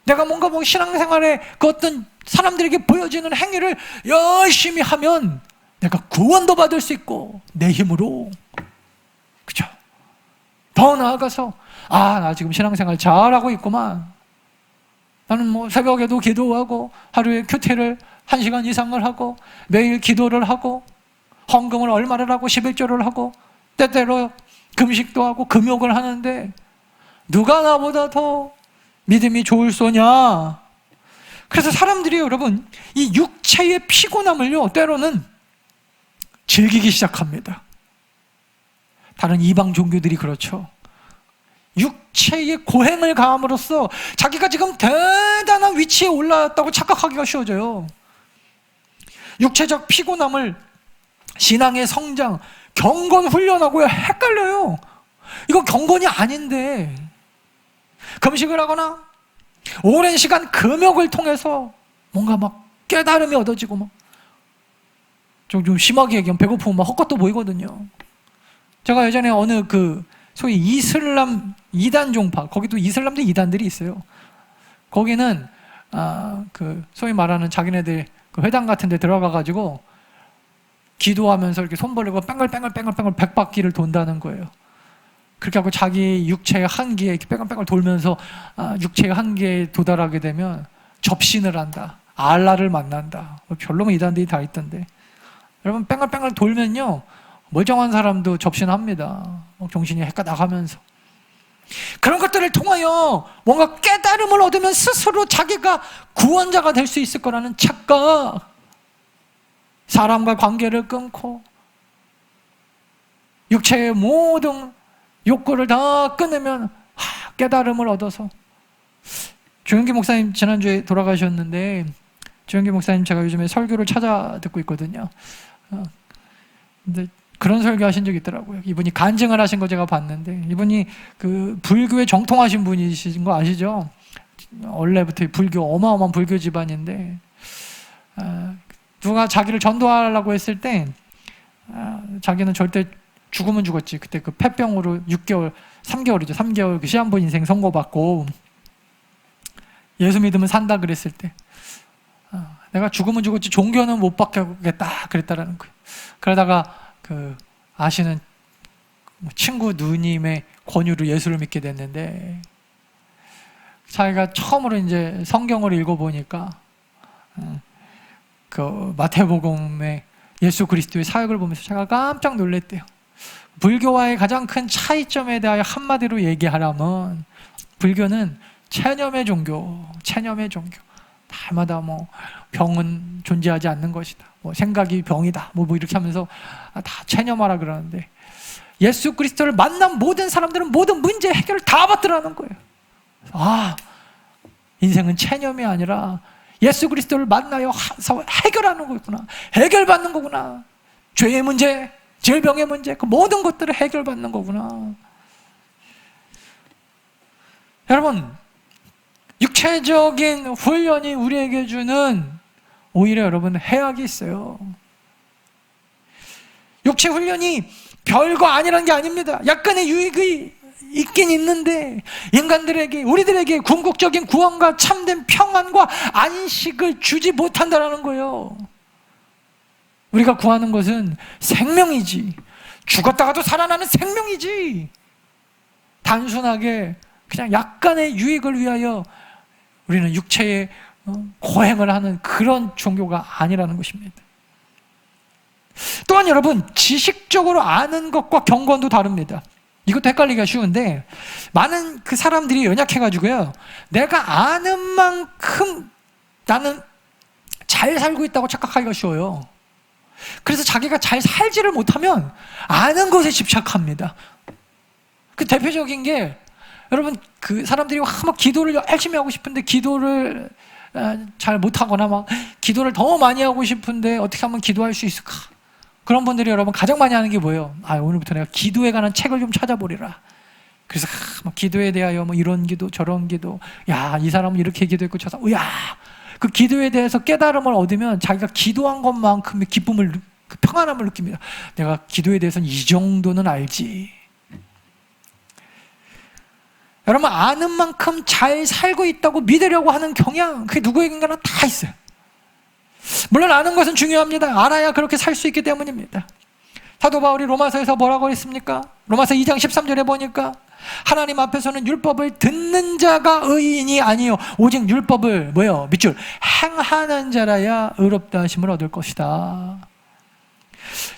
내가 뭔가 신앙생활에 그 어떤 사람들에게 보여지는 행위를 열심히 하면 내가 구원도 받을 수 있고, 내 힘으로, 그죠? 더 나아가서 나 지금 신앙생활 잘하고 있구만, 나는 새벽에도 기도하고 하루에 큐티를 1시간 이상을 하고 매일 기도를 하고 헌금을 얼마를 하고 11조를 하고 때때로 금식도 하고 금욕을 하는데 누가 나보다 더 믿음이 좋을 소냐? 그래서 사람들이 여러분 이 육체의 피곤함을요 때로는 즐기기 시작합니다. 다른 이방 종교들이 그렇죠. 육체의 고행을 가함으로써 자기가 지금 대단한 위치에 올라왔다고 착각하기가 쉬워져요. 육체적 피곤함을 신앙의 성장, 경건 훈련하고 헷갈려요. 이거 경건이 아닌데 금식을 하거나 오랜 시간 금욕을 통해서 뭔가 깨달음이 얻어지고 좀 심하게 얘기하면 배고프면 헛것도 보이거든요. 제가 예전에 어느 소위 이슬람 2단 종파, 거기도 이슬람도 2단들이 있어요. 거기는 소위 말하는 자기네들 회당 같은 데 들어가가지고 기도하면서 이렇게 손 벌리고 뺑글뺑글 100바퀴를 돈다는 거예요. 그렇게 하고 자기 육체의 한계에 이렇게 뺑글뺑글 돌면서 육체의 한계에 도달하게 되면 접신을 한다, 알라를 만난다. 별로면 이단들이 다 있던데, 여러분 뺑글뺑글 돌면요 멀쩡한 사람도 접신합니다. 정신이 헷가 나가면서. 그런 것들을 통하여 뭔가 깨달음을 얻으면 스스로 자기가 구원자가 될 수 있을 거라는 착각, 사람과 관계를 끊고 육체의 모든 욕구를 다 끊으면 깨달음을 얻어서. 조영기 목사님 지난주에 돌아가셨는데, 조영기 목사님 제가 요즘에 설교를 찾아 듣고 있거든요. 근데 그런 설교 하신 적이 있더라고요. 이분이 간증을 하신 거 제가 봤는데, 이분이 불교에 정통하신 분이신 거 아시죠? 원래부터 불교, 어마어마한 불교 집안인데, 누가 자기를 전도하려고 했을 때 자기는 절대 죽으면 죽었지. 그때 폐병으로 3개월 그 시한부 인생 선고받고 예수 믿으면 산다 그랬을 때 내가 죽으면 죽었지 종교는 못 받겠다 그랬다라는 거예요. 그러다가 아시는 친구 누님의 권유로 예수를 믿게 됐는데, 자기가 처음으로 이제 성경을 읽어보니까 마태복음의 예수 그리스도의 사역을 보면서 제가 깜짝 놀랐대요. 불교와의 가장 큰 차이점에 대하여 한마디로 얘기하라면 불교는 체념의 종교. 날마다 병은 존재하지 않는 것이다, 생각이 병이다, 이렇게 하면서 다 체념하라 그러는데, 예수 그리스도를 만난 모든 사람들은 모든 문제 해결을 다 받더라는 거예요. 인생은 체념이 아니라 예수 그리스도를 만나서 해결하는 거구나, 해결받는 거구나. 죄의 문제, 질병의 문제, 그 모든 것들을 해결받는 거구나. 여러분, 육체적인 훈련이 우리에게 주는 오히려 여러분 해악이 있어요. 육체 훈련이 별거 아니라는 게 아닙니다. 약간의 유익이 있긴 있는데 인간들에게, 우리들에게 궁극적인 구원과 참된 평안과 안식을 주지 못한다는 거예요. 우리가 구하는 것은 생명이지, 죽었다가도 살아나는 생명이지, 단순하게 그냥 약간의 유익을 위하여 우리는 육체의 고행을 하는 그런 종교가 아니라는 것입니다. 또한 여러분, 지식적으로 아는 것과 경건도 다릅니다. 이것도 헷갈리기가 쉬운데 많은 그 사람들이 연약해가지고요, 내가 아는 만큼 나는 잘 살고 있다고 착각하기가 쉬워요. 그래서 자기가 잘 살지를 못하면 아는 것에 집착합니다. 그 대표적인 게, 여러분 그 사람들이 막 기도를 열심히 하고 싶은데 기도를 잘 못하거나 막 기도를 더 많이 하고 싶은데 어떻게 하면 기도할 수 있을까? 그런 분들이 여러분 가장 많이 하는 게 뭐예요? 오늘부터 내가 기도에 관한 책을 좀 찾아보리라. 그래서 막 기도에 대하여 뭐 이런 기도 저런 기도, 야, 이 사람은 이렇게 기도했고 저 사람, 야, 그 기도에 대해서 깨달음을 얻으면 자기가 기도한 것만큼의 기쁨을, 그 평안함을 느낍니다. 내가 기도에 대해서는 이 정도는 알지. 여러분 아는 만큼 잘 살고 있다고 믿으려고 하는 경향, 그게 누구에겐가는 다 있어요. 물론 아는 것은 중요합니다. 알아야 그렇게 살 수 있기 때문입니다. 사도 바울이 로마서에서 뭐라고 했습니까? 로마서 2장 13절에 보니까 하나님 앞에서는 율법을 듣는 자가 의인이 아니요 오직 율법을 뭐요? 밑줄 행하는 자라야 의롭다 하심을 얻을 것이다.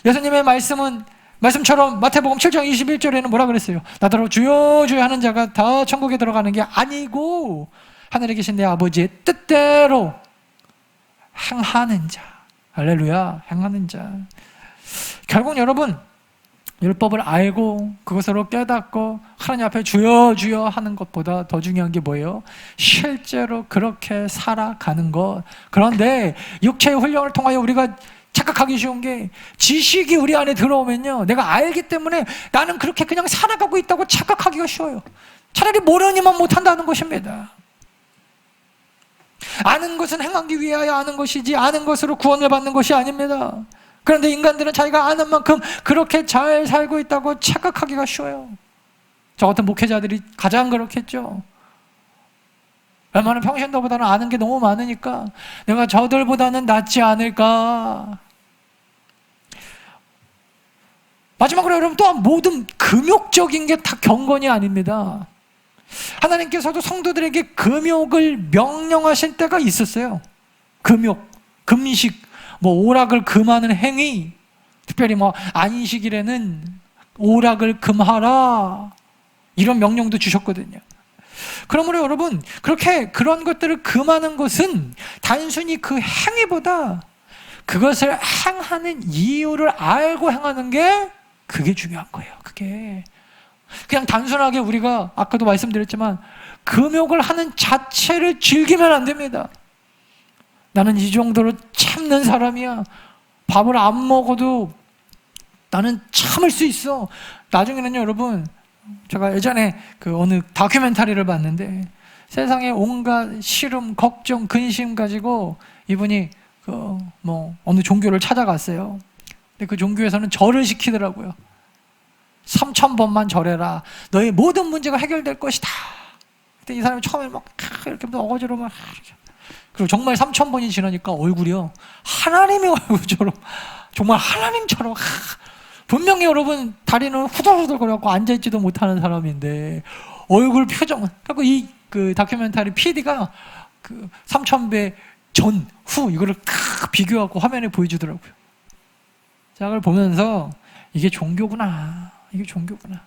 예수님의 말씀처럼 마태복음 7장 21절에는 뭐라 그랬어요? 나더러 주여 주여 하는 자가 다 천국에 들어가는 게 아니고 하늘에 계신 내 아버지의 뜻대로 행하는 자. 할렐루야. 행하는 자. 결국 여러분 율법을 알고 그것으로 깨닫고 하나님 앞에 주여 주여 하는 것보다 더 중요한 게 뭐예요? 실제로 그렇게 살아가는 것. 그런데 육체의 훈련을 통하여 우리가 착각하기 쉬운 게, 지식이 우리 안에 들어오면요, 내가 알기 때문에 나는 그렇게 그냥 살아가고 있다고 착각하기가 쉬워요. 차라리 모르니만 못한다는 것입니다. 아는 것은 행하기 위하여 아는 것이지 아는 것으로 구원을 받는 것이 아닙니다. 그런데 인간들은 자기가 아는 만큼 그렇게 잘 살고 있다고 착각하기가 쉬워요. 저 같은 목회자들이 가장 그렇겠죠. 웬만한 평신도보다는 아는 게 너무 많으니까 내가 저들보다는 낫지 않을까. 마지막으로 여러분, 또한 모든 금욕적인 게 다 경건이 아닙니다. 하나님께서도 성도들에게 금욕을 명령하신 때가 있었어요. 금욕, 금식, 뭐 오락을 금하는 행위, 특별히 뭐 안식일에는 오락을 금하라, 이런 명령도 주셨거든요. 그러므로 여러분, 그렇게 그런 것들을 금하는 것은 단순히 그 행위보다 그것을 행하는 이유를 알고 행하는 게, 그게 중요한 거예요. 그게 그냥 단순하게 우리가 아까도 말씀드렸지만 금욕을 하는 자체를 즐기면 안 됩니다. 나는 이 정도로 참는 사람이야, 밥을 안 먹어도 나는 참을 수 있어. 나중에는요 여러분, 제가 예전에 그 어느 다큐멘터리를 봤는데 세상에 온갖 시름, 걱정, 근심 가지고 이분이 그 뭐 어느 종교를 찾아갔어요. 근데 그 종교에서는 절을 시키더라고요. 3000번만 절해라. 너의 모든 문제가 해결될 것이다. 그때 이 사람이 처음에 막 이렇게 어거지로 막, 그리고 정말 3000번이 지나니까 얼굴이요, 하나님의 얼굴처럼, 정말 하나님처럼, 분명히 여러분 다리는 후들후들거려갖고 앉아있지도 못하는 사람인데 얼굴 표정은, 그리고 이 그 다큐멘터리 PD가 그 3000배 전, 후 이거를 딱 비교하고 화면에 보여주더라고요. 자, 그걸 보면서 이게 종교구나, 이게 종교구나.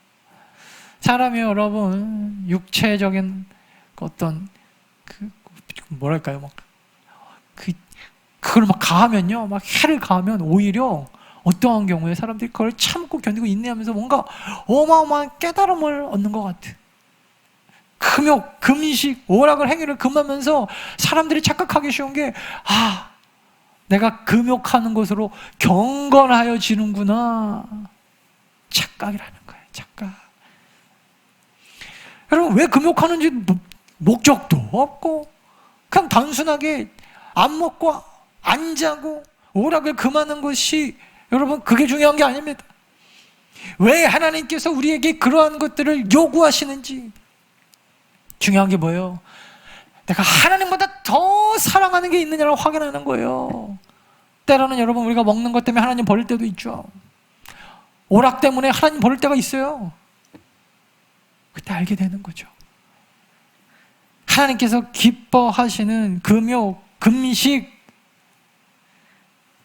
사람이 여러분 육체적인 어떤 그 뭐랄까요, 막 그걸 막 가하면요, 막 해를 가하면 오히려 어떠한 경우에 사람들이 그걸 참고 견디고 인내하면서 뭔가 어마어마한 깨달음을 얻는 것 같아. 금욕, 금식, 오락을 행위를 금하면서 사람들이 착각하기 쉬운 게, 내가 금욕하는 것으로 경건하여지는구나. 착각이라는 거예요. 착각. 여러분 왜 금욕하는지 목적도 없고 그냥 단순하게 안 먹고 안 자고 오락을 금하는 것이, 여러분 그게 중요한 게 아닙니다. 왜 하나님께서 우리에게 그러한 것들을 요구하시는지, 중요한 게 뭐예요? 내가 하나님보다 더 사랑하는 게 있느냐를 확인하는 거예요. 때로는 여러분 우리가 먹는 것 때문에 하나님 버릴 때도 있죠. 오락 때문에 하나님 버릴 때가 있어요. 그때 알게 되는 거죠. 하나님께서 기뻐하시는 금욕, 금식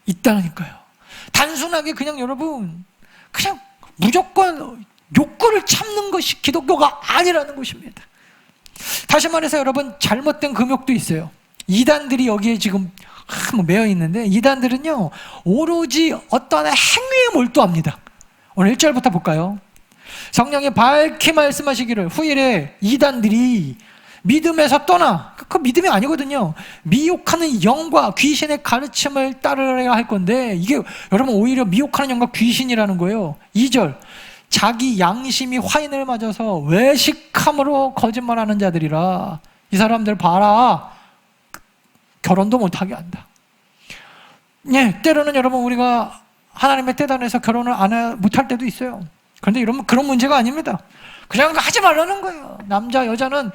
있다니까요. 단순하게 그냥 여러분 그냥 무조건 욕구를 참는 것이 기독교가 아니라는 것입니다. 다시 말해서 여러분, 잘못된 금욕도 있어요. 이단들이 여기에 지금 매여 있는데, 이단들은요 오로지 어떠한 행위에 몰두합니다. 오늘 1절부터 볼까요? 성령이 밝히 말씀하시기를 후일에 이단들이 믿음에서 떠나, 그 믿음이 아니거든요. 미혹하는 영과 귀신의 가르침을 따르려 할 건데, 이게 여러분 오히려 미혹하는 영과 귀신이라는 거예요. 2절, 자기 양심이 화인을 맞아서 외식함으로 거짓말하는 자들이라. 이 사람들 봐라, 결혼도 못하게 한다. 예, 때로는 여러분 우리가 하나님의 뜻 안에서 결혼을 못할 때도 있어요. 그런데 이러면 그런 문제가 아닙니다. 그냥 하지 말라는 거예요. 남자 여자는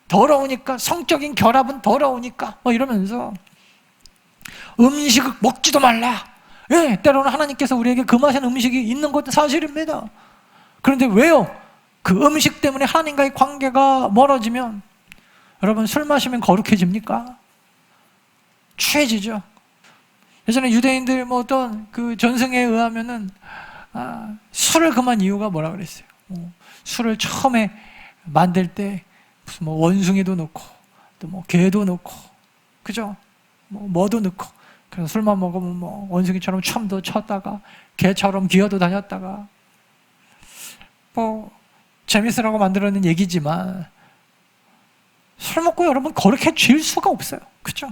더러우니까, 성적인 결합은 더러우니까 이러면서 음식을 먹지도 말라. 예, 때로는 하나님께서 우리에게 금하신 음식이 있는 것도 사실입니다. 그런데 왜요? 그 음식 때문에 하나님과의 관계가 멀어지면, 여러분 술 마시면 거룩해집니까? 취해지죠. 예전에 유대인들 어떤 그 전승에 의하면은 술을 금한 이유가 뭐라 그랬어요? 술을 처음에 만들 때 무슨 원숭이도 넣고 또 개도 넣고, 그죠? 뭐도 넣고, 그래서 술만 먹으면 원숭이처럼 춤도 췄다가 개처럼 기어도 다녔다가, 재밌으라고 만들어낸 얘기지만 술 먹고 여러분 거룩해질 수가 없어요. 그죠?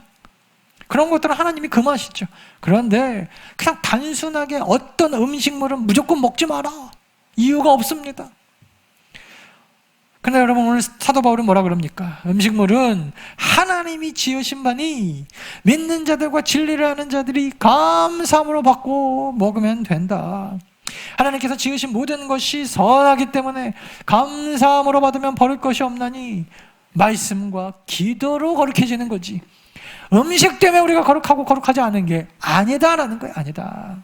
그런 것들은 하나님이 금하시죠. 그런데 그냥 단순하게 어떤 음식물은 무조건 먹지 마라, 이유가 없습니다. 근데 여러분 오늘 사도 바울은 뭐라 그럽니까? 음식물은 하나님이 지으신 바니 믿는 자들과 진리를 아는 자들이 감사함으로 받고 먹으면 된다. 하나님께서 지으신 모든 것이 선하기 때문에 감사함으로 받으면 버릴 것이 없나니 말씀과 기도로 거룩해지는 거지, 음식 때문에 우리가 거룩하고 거룩하지 않은 게 아니다라는 거예요. 아니다.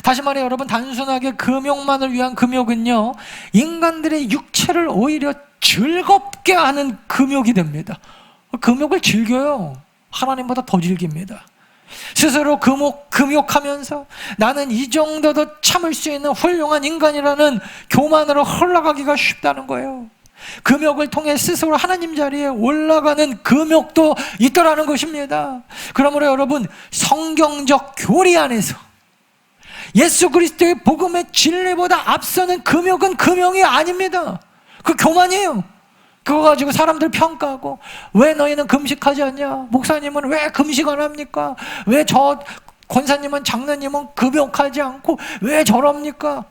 다시 말해 여러분, 단순하게 금욕만을 위한 금욕은요, 인간들의 육체를 오히려 즐겁게 하는 금욕이 됩니다. 금욕을 즐겨요. 하나님보다 더 즐깁니다. 스스로 금욕하면서 나는 이 정도도 참을 수 있는 훌륭한 인간이라는 교만으로 흘러가기가 쉽다는 거예요. 금욕을 통해 스스로 하나님 자리에 올라가는 금욕도 있더라는 것입니다. 그러므로 여러분, 성경적 교리 안에서 예수 그리스도의 복음의 진리보다 앞서는 금욕은 금욕이 아닙니다. 그 교만이에요. 그거 가지고 사람들 평가하고, 왜 너희는 금식하지 않냐? 목사님은 왜 금식 안 합니까? 왜 저 권사님은, 장로님은 금욕하지 않고 왜 저럽니까?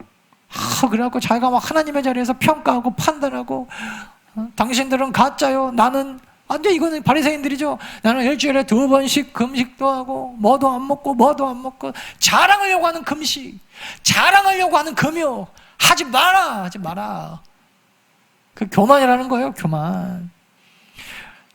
그래갖고 자기가 막 하나님의 자리에서 평가하고 판단하고, 당신들은 가짜요, 나는 안 돼. 이거는 바리새인들이죠. 나는 일주일에 2번씩 금식도 하고 뭐도 안 먹고 자랑하려고 하는 금식, 자랑하려고 하는 금욕, 하지 마라. 그 교만이라는 거예요. 교만.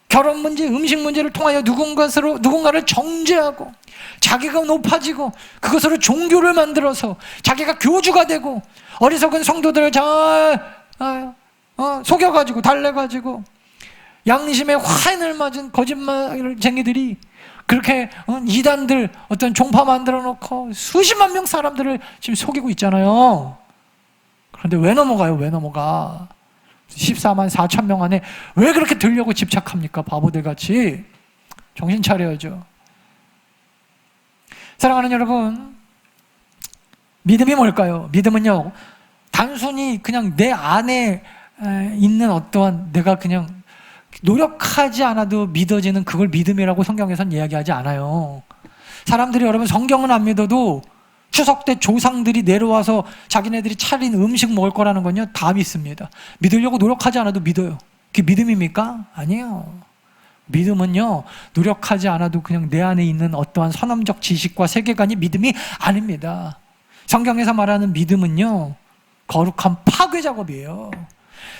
결혼 문제, 음식 문제를 통하여 누군가를 정죄하고 자기가 높아지고 그것으로 종교를 만들어서 자기가 교주가 되고, 어리석은 성도들을 잘 속여가지고 달래가지고 양심에 화인을 맞은 거짓말쟁이들이 그렇게 이단들 어떤 종파 만들어 놓고 수십만 명 사람들을 지금 속이고 있잖아요. 그런데 왜 넘어가요? 왜 넘어가? 14만 4천 명 안에 왜 그렇게 들려고 집착합니까? 바보들 같이. 정신 차려야죠. 사랑하는 여러분, 믿음이 뭘까요? 믿음은요, 단순히 그냥 내 안에 있는 어떠한, 내가 그냥 노력하지 않아도 믿어지는 그걸 믿음이라고 성경에서는 이야기하지 않아요. 사람들이 여러분 성경은 안 믿어도 추석 때 조상들이 내려와서 자기네들이 차린 음식 먹을 거라는 건요, 다 믿습니다. 믿으려고 노력하지 않아도 믿어요. 그게 믿음입니까? 아니에요. 믿음은요, 노력하지 않아도 그냥 내 안에 있는 어떠한 선함적 지식과 세계관이 믿음이 아닙니다. 성경에서 말하는 믿음은요, 거룩한 파괴 작업이에요.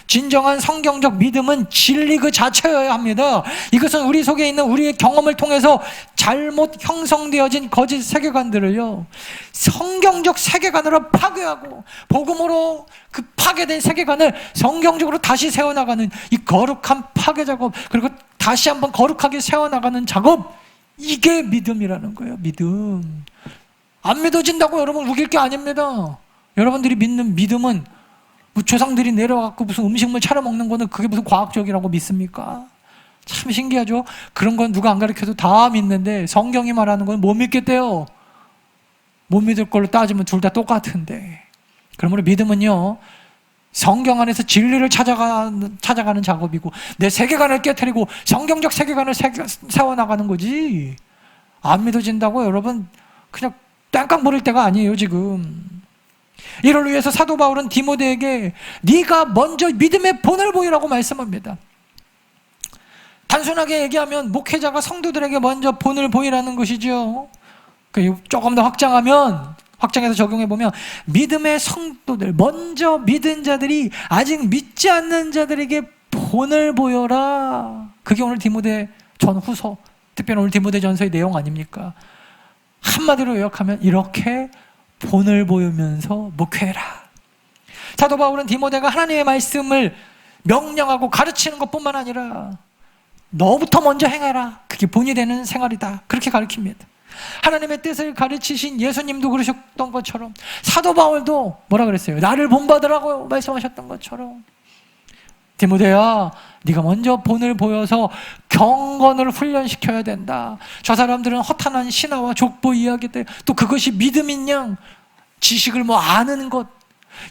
진정한 성경적 믿음은 진리 그 자체여야 합니다. 이것은 우리 속에 있는 우리의 경험을 통해서 잘못 형성되어진 거짓 세계관들을요, 성경적 세계관으로 파괴하고 복음으로 그 파괴된 세계관을 성경적으로 다시 세워나가는 이 거룩한 파괴 작업, 그리고 다시 한번 거룩하게 세워나가는 작업, 이게 믿음이라는 거예요. 믿음. 안 믿어진다고 여러분 우길 게 아닙니다. 여러분들이 믿는 믿음은 뭐 조상들이 내려갖고 무슨 음식물 차려 먹는 거는 그게 무슨 과학적이라고 믿습니까? 참 신기하죠? 그런 건 누가 안 가르쳐도 다 믿는데 성경이 말하는 건 못 믿겠대요. 못 믿을 걸로 따지면 둘 다 똑같은데. 그러므로 믿음은요, 성경 안에서 진리를 찾아가는 작업이고 내 세계관을 깨트리고 성경적 세계관을 세워나가는 거지. 안 믿어진다고 여러분 그냥 땡깡 부릴 때가 아니에요 지금. 이를 위해서 사도 바울은 디모데에게 네가 먼저 믿음의 본을 보이라고 말씀합니다. 단순하게 얘기하면 목회자가 성도들에게 먼저 본을 보이라는 것이죠. 조금 더 확장해서 적용해보면 믿음의 성도들, 먼저 믿은 자들이 아직 믿지 않는 자들에게 본을 보여라. 그게 오늘 디모데 전후서, 특별히 오늘 디모데 전서의 내용 아닙니까? 한마디로 요약하면 이렇게 본을 보이면서 목회해라. 사도 바울은 디모데가 하나님의 말씀을 명령하고 가르치는 것뿐만 아니라 너부터 먼저 행해라. 그게 본이 되는 생활이다. 그렇게 가르칩니다. 하나님의 뜻을 가르치신 예수님도 그러셨던 것처럼 사도 바울도 뭐라 그랬어요? 나를 본받으라고 말씀하셨던 것처럼 디모데야, 네가 먼저 본을 보여서 경건을 훈련시켜야 된다. 저 사람들은 허탄한 신화와 족보 이야기들, 또 그것이 믿음인 양 지식을 아는 것,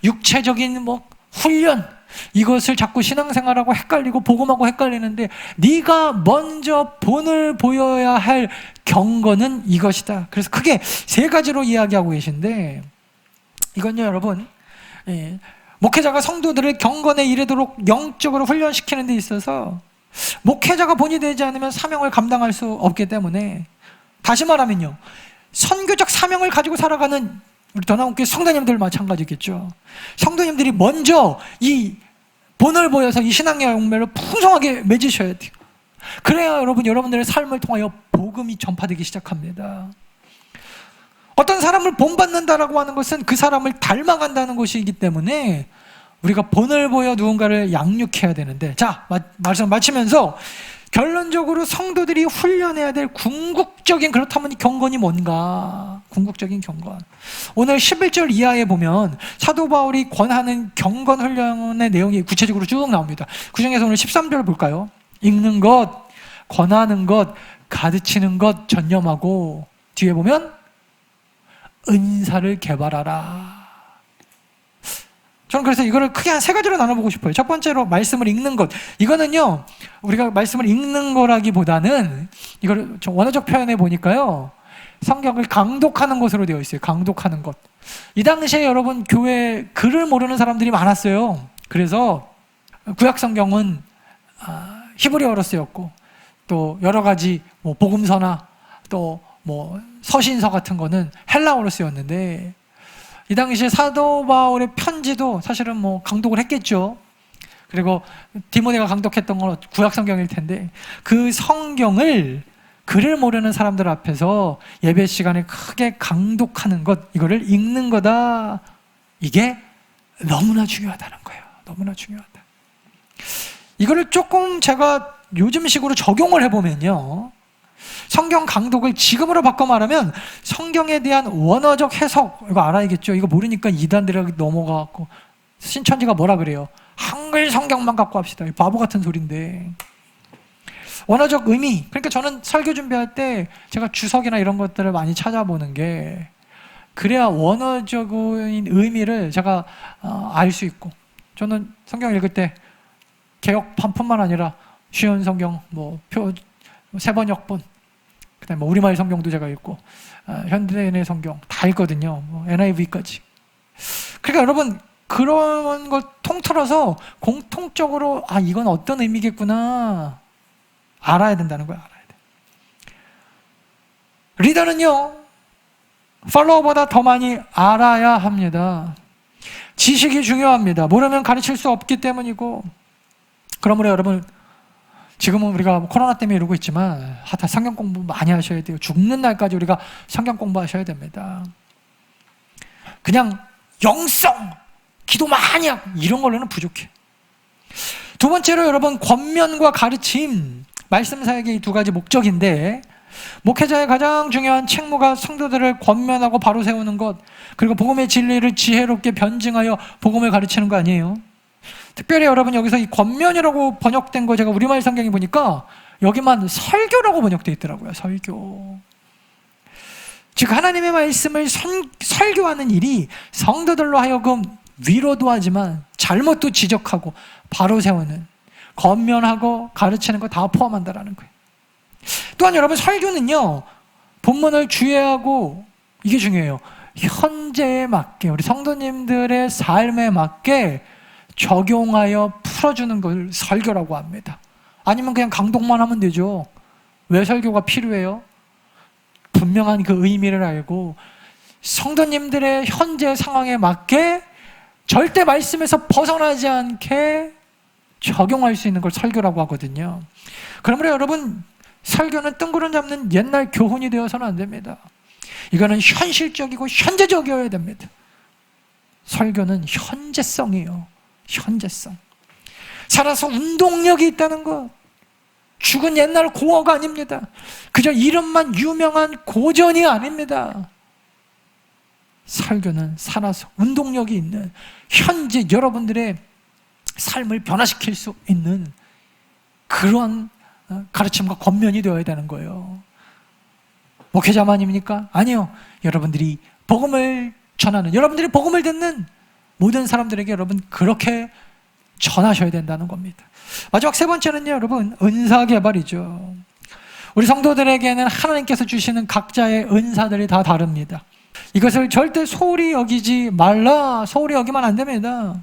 육체적인 훈련, 이것을 자꾸 신앙생활하고 헷갈리고 복음하고 헷갈리는데 네가 먼저 본을 보여야 할 경건은 이것이다. 그래서 크게 세 가지로 이야기하고 계신데, 이건요 여러분, 목회자가 성도들을 경건에 이르도록 영적으로 훈련시키는 데 있어서 목회자가 본이 되지 않으면 사명을 감당할 수 없기 때문에, 다시 말하면요, 선교적 사명을 가지고 살아가는 우리 더나온교회 성도님들 마찬가지겠죠. 성도님들이 먼저 이 본을 보여서 이 신앙의 열매를 풍성하게 맺으셔야 돼요. 그래야 여러분들의 삶을 통하여 복음이 전파되기 시작합니다. 어떤 사람을 본받는다라고 하는 것은 그 사람을 닮아간다는 것이기 때문에 우리가 본을 보여 누군가를 양육해야 되는데, 자, 말씀 마치면서 결론적으로 성도들이 훈련해야 될 궁극적인, 그렇다면 경건이 뭔가? 궁극적인 경건. 오늘 11절 이하에 보면 사도 바울이 권하는 경건 훈련의 내용이 구체적으로 쭉 나옵니다. 그 중에서 오늘 13절 볼까요? 읽는 것, 권하는 것, 가르치는 것 전념하고, 뒤에 보면 은사를 개발하라. 저는 그래서 이거를 크게 한 세 가지로 나눠보고 싶어요. 첫 번째로 말씀을 읽는 것. 이거는요, 우리가 말씀을 읽는 거라기보다는 이거를 좀 원어적 표현해 보니까요, 성경을 강독하는 것으로 되어 있어요. 강독하는 것. 이 당시에 여러분 교회 글을 모르는 사람들이 많았어요. 그래서 구약 성경은 히브리어로 쓰였고, 또 여러 가지 복음서나 또 서신서 같은 거는 헬라어로 쓰였는데, 이 당시에 사도 바울의 편지도 사실은 강독을 했겠죠. 그리고 디모데가 강독했던 건 구약 성경일 텐데, 그 성경을 글을 모르는 사람들 앞에서 예배 시간에 크게 강독하는 것, 이거를 읽는 거다. 이게 너무나 중요하다는 거예요. 너무나 중요하다. 이거를 조금 제가 요즘식으로 적용을 해보면요, 성경 강독을 지금으로 바꿔 말하면 성경에 대한 원어적 해석, 이거 알아야겠죠. 이거 모르니까 이단들에게 넘어가고 신천지가 뭐라 그래요? 한글 성경만 갖고 합시다. 바보 같은 소리인데. 원어적 의미, 그러니까 저는 설교 준비할 때 제가 주석이나 이런 것들을 많이 찾아보는 게, 그래야 원어적인 의미를 제가 알 수 있고, 저는 성경 읽을 때 개혁판뿐만 아니라 쉬운 성경, 세번역본, 그다음에 우리말 성경도 제가 읽고, 현대인의 성경 다 읽거든요. NIV까지. 그러니까 여러분, 그런 걸 통틀어서 공통적으로 이건 어떤 의미겠구나 알아야 된다는 거야. 알아야 돼. 리더는요, 팔로워보다 더 많이 알아야 합니다. 지식이 중요합니다. 모르면 가르칠 수 없기 때문이고, 그러므로 여러분, 지금은 우리가 코로나 때문에 이러고 있지만 하여튼 성경 공부 많이 하셔야 돼요. 죽는 날까지 우리가 성경 공부하셔야 됩니다. 그냥 영성, 기도 많이 하고 이런 걸로는 부족해. 두 번째로 여러분, 권면과 가르침, 말씀 사역의 이 두 가지 목적인데, 목회자의 가장 중요한 책무가 성도들을 권면하고 바로 세우는 것, 그리고 복음의 진리를 지혜롭게 변증하여 복음을 가르치는 거 아니에요? 특별히 여러분 여기서 이 권면이라고 번역된 거 제가 우리말 성경에 보니까 여기만 설교라고 번역되어 있더라고요. 설교. 즉 하나님의 말씀을 설교하는 일이 성도들로 하여금 위로도 하지만 잘못도 지적하고 바로 세우는, 권면하고 가르치는 거 다 포함한다라는 거예요. 또한 여러분 설교는요, 본문을 주의하고 이게 중요해요. 현재에 맞게, 우리 성도님들의 삶에 맞게 적용하여 풀어주는 걸 설교라고 합니다. 아니면 그냥 강독만 하면 되죠. 왜 설교가 필요해요? 분명한 그 의미를 알고 성도님들의 현재 상황에 맞게 절대 말씀에서 벗어나지 않게 적용할 수 있는 걸 설교라고 하거든요. 그러므로 여러분, 설교는 뜬구름 잡는 옛날 교훈이 되어서는 안 됩니다. 이거는 현실적이고 현재적이어야 됩니다. 설교는 현재성이에요. 현재성. 살아서 운동력이 있다는 것, 죽은 옛날 고어가 아닙니다. 그저 이름만 유명한 고전이 아닙니다. 설교는 살아서 운동력이 있는, 현재 여러분들의 삶을 변화시킬 수 있는 그런 가르침과 권면이 되어야 되는 거예요. 목회자만입니까? 아니요. 여러분들이 복음을 전하는, 여러분들이 복음을 듣는 모든 사람들에게 여러분 그렇게 전하셔야 된다는 겁니다. 마지막 세 번째는요, 여러분, 은사 개발이죠. 우리 성도들에게는 하나님께서 주시는 각자의 은사들이 다 다릅니다. 이것을 절대 소홀히 여기지 말라. 소홀히 여기면 안 됩니다.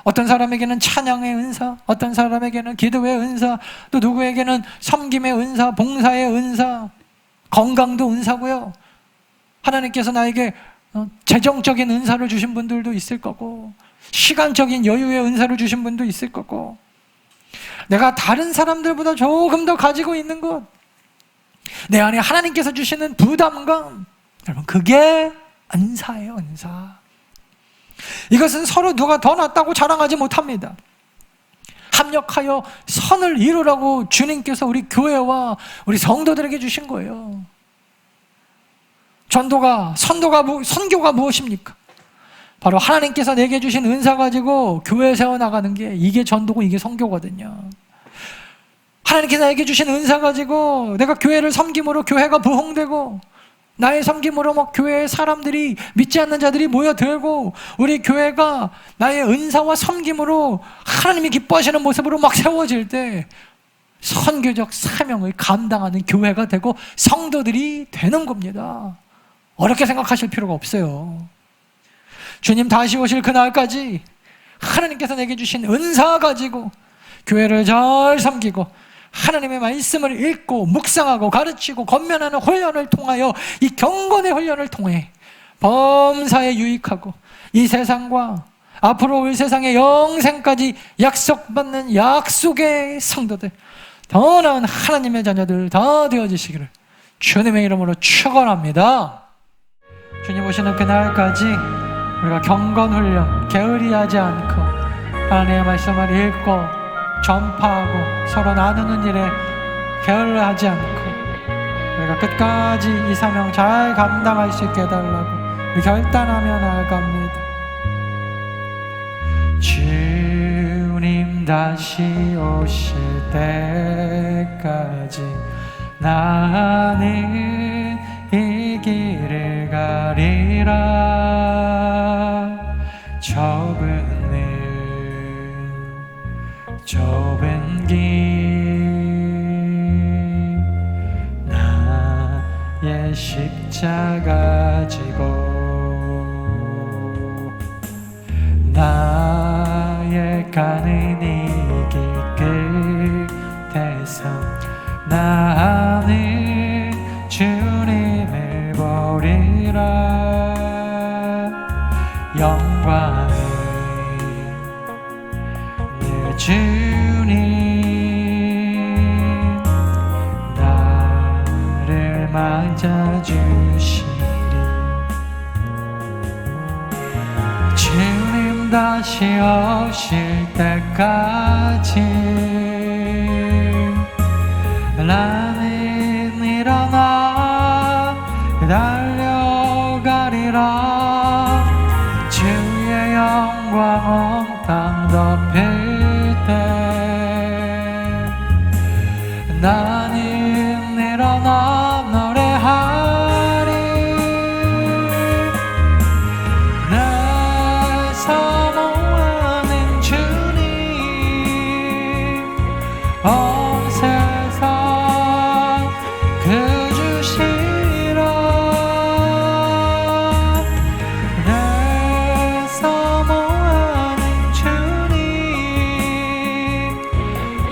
어떤 사람에게는 찬양의 은사, 어떤 사람에게는 기도의 은사, 또 누구에게는 섬김의 은사, 봉사의 은사, 건강도 은사고요. 하나님께서 나에게 재정적인 은사를 주신 분들도 있을 거고, 시간적인 여유의 은사를 주신 분도 있을 거고, 내가 다른 사람들보다 조금 더 가지고 있는 것, 내 안에 하나님께서 주시는 부담감, 여러분 그게 은사예요. 은사. 이것은 서로 누가 더 낫다고 자랑하지 못합니다. 합력하여 선을 이루라고 주님께서 우리 교회와 우리 성도들에게 주신 거예요. 선교가 무엇입니까? 바로 하나님께서 내게 주신 은사 가지고 교회 세워나가는 게, 이게 전도고 이게 선교거든요. 하나님께서 나에게 주신 은사 가지고 내가 교회를 섬김으로 교회가 부흥되고, 나의 섬김으로 막 교회의 사람들이, 믿지 않는 자들이 모여들고, 우리 교회가 나의 은사와 섬김으로 하나님이 기뻐하시는 모습으로 막 세워질 때 선교적 사명을 감당하는 교회가 되고 성도들이 되는 겁니다. 어렵게 생각하실 필요가 없어요. 주님 다시 오실 그날까지 하나님께서 내게 주신 은사 가지고 교회를 잘 섬기고 하나님의 말씀을 읽고 묵상하고 가르치고 권면하는 훈련을 통하여, 이 경건의 훈련을 통해 범사에 유익하고 이 세상과 앞으로 올 세상의 영생까지 약속받는 약속의 성도들, 더 나은 하나님의 자녀들 다 되어지시기를 주님의 이름으로 축원합니다. 주님 오시는 그날까지 우리가 경건훈련 게으리하지 않고 하나님의 말씀을 읽고 전파하고 서로 나누는 일에 게을러하지 않고 우리가 끝까지 이 사명 잘 감당할 수 있게 해달라고 우리 결단하며 나아갑니다. 주님 다시 오실 때까지 나는 이 길을 가리라. 좁은 길 나의 십자가 지고 나의 가는 이 길 끝에서 나는 주님을 보리라. 영광을 내 주님 나를 맞아주시리. 주님 다시 오실 때까지 나는 이런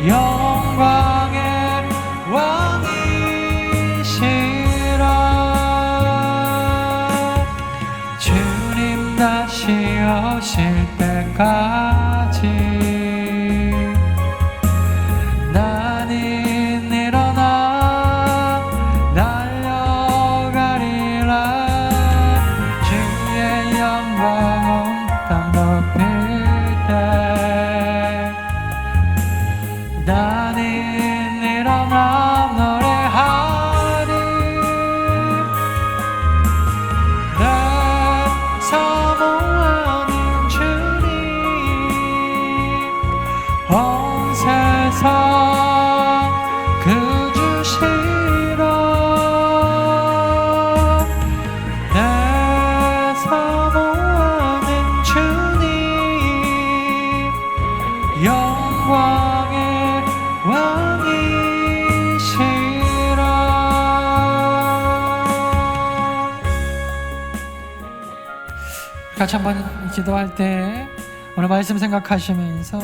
영광의 왕이시라. 주님 다시 오실 때까지 나는 일어나 달려가리라. 주의 영광 온 땅 높일 때 나는 일어나 노래하리. 내 사모하는 주님 온 세상 그 주시라. 내 사모하는 주님 영광의 왕이시라. 같이 한번 기도할 때 오늘 말씀 생각하시면서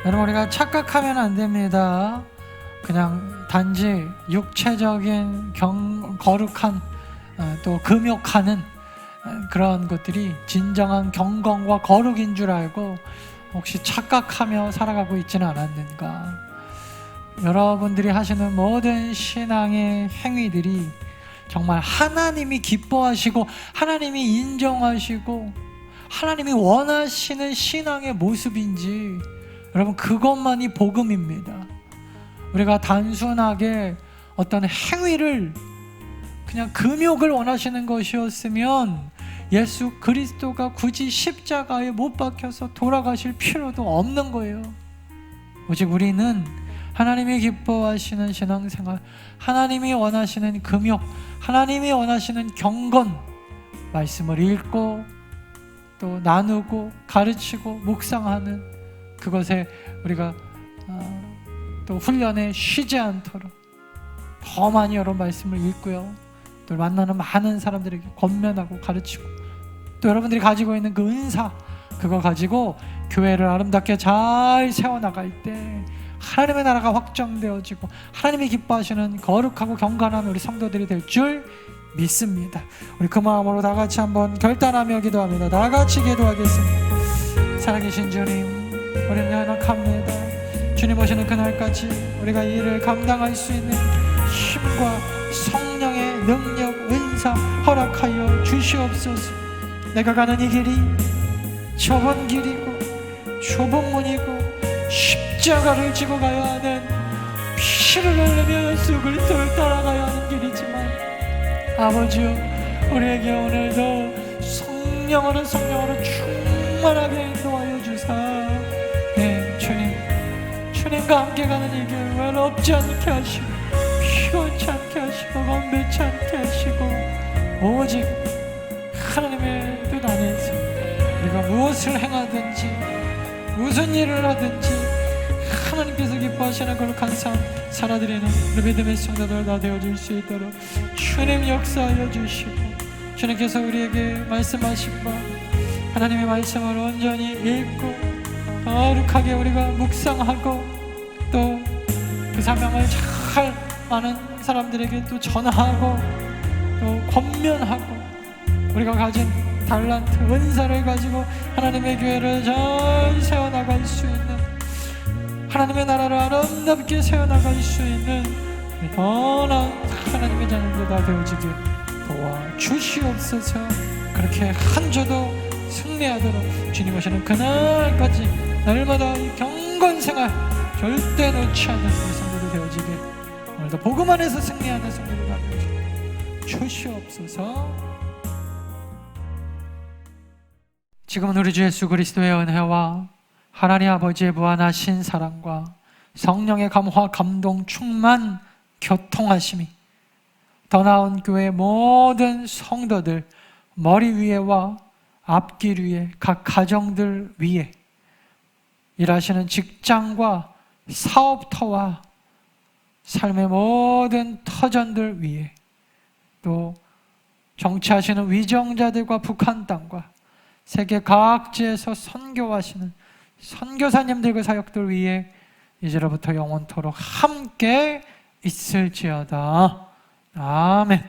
여러분, 우리가 착각하면 안 됩니다. 그냥 단지 육체적인 거룩한 또 금욕하는 그런 것들이 진정한 경건과 거룩인 줄 알고 혹시 착각하며 살아가고 있지는 않았는가. 여러분들이 하시는 모든 신앙의 행위들이 정말 하나님이 기뻐하시고 하나님이 인정하시고 하나님이 원하시는 신앙의 모습인지, 여러분, 그것만이 복음입니다. 우리가 단순하게 어떤 행위를, 그냥 금욕을 원하시는 것이었으면 예수 그리스도가 굳이 십자가에 못 박혀서 돌아가실 필요도 없는 거예요. 오직 우리는 하나님이 기뻐하시는 신앙생활, 하나님이 원하시는 금욕, 하나님이 원하시는 경건, 말씀을 읽고 또 나누고 가르치고 묵상하는 그것에 우리가 또 훈련에 쉬지 않도록 더 많이 여러 말씀을 읽고요, 또 만나는 많은 사람들에게 권면하고 가르치고, 또 여러분들이 가지고 있는 그 은사, 그거 가지고 교회를 아름답게 잘 세워나갈 때 하나님의 나라가 확정되어지고 하나님이 기뻐하시는 거룩하고 경건한 우리 성도들이 될 줄 믿습니다. 우리 그 마음으로 다 같이 한번 결단하며 기도합니다. 다 같이 기도하겠습니다. 살아계신 주님, 우리는 연약합니다. 주님 오시는 그날까지 우리가 이 일을 감당할 수 있는 힘과 성령의 능력, 은사 허락하여 주시옵소서. 내가 가는 이 길이 좁은 길이고 좁은 문이고 십자가를 지고 가야 하는, 피를 흘리며 예수 그리스도를 따라가야 하는 길이지만, 아버지여, 우리에게 오늘도 성령으로 충만하게 인도하여 주사. 네, 주님과 함께 가는 이 길 외롭지 않게 하시고 피곤치 않게 하시고 건배치 않게 하시고, 오직 하나님의 뜻 안에서 우리가 무엇을 행하든지 무슨 일을 하든지 하나님께서 기뻐하시는 거룩한 삶 살아드리는 우리 믿음의 성도들 다 되어줄 수 있도록 주님 역사하여 주시고, 주님께서 우리에게 말씀하신 바 하나님의 말씀을 온전히 읽고 거룩하게 우리가 묵상하고 또 그 사명을 잘 많은 사람들에게 또 전하고 또 권면하고, 우리가 가진 달란트, 은사를 가지고 하나님의 교회를 잘 세워나갈 수 있는, 하나님의 나라를 아름답게 세워나갈 수 있는 더 나은 하나님의 자녀들 다 되어지길 도와주시옵소서. 그렇게 한 주도 승리하도록 주님 오시는 그날까지 날마다 이 경건생활 절대 놓지 않는 우리 성도들 되어지길, 오늘도 복음 안에서 승리하는 성도들 다 되어지길 주시옵소서. 지금은 우리 주 예수 그리스도의 은혜와 하나님 아버지의 무한하신 사랑과 성령의 감화 감동 충만 교통하심이 더 나은 교회 모든 성도들 머리 위에와 앞길 위에, 각 가정들 위에, 일하시는 직장과 사업터와 삶의 모든 터전들 위에, 또 정치하시는 위정자들과 북한 땅과 세계 각지에서 선교하시는 선교사님들 그 사역들 위에 이제로부터 영원토록 함께 있을지어다. 아멘.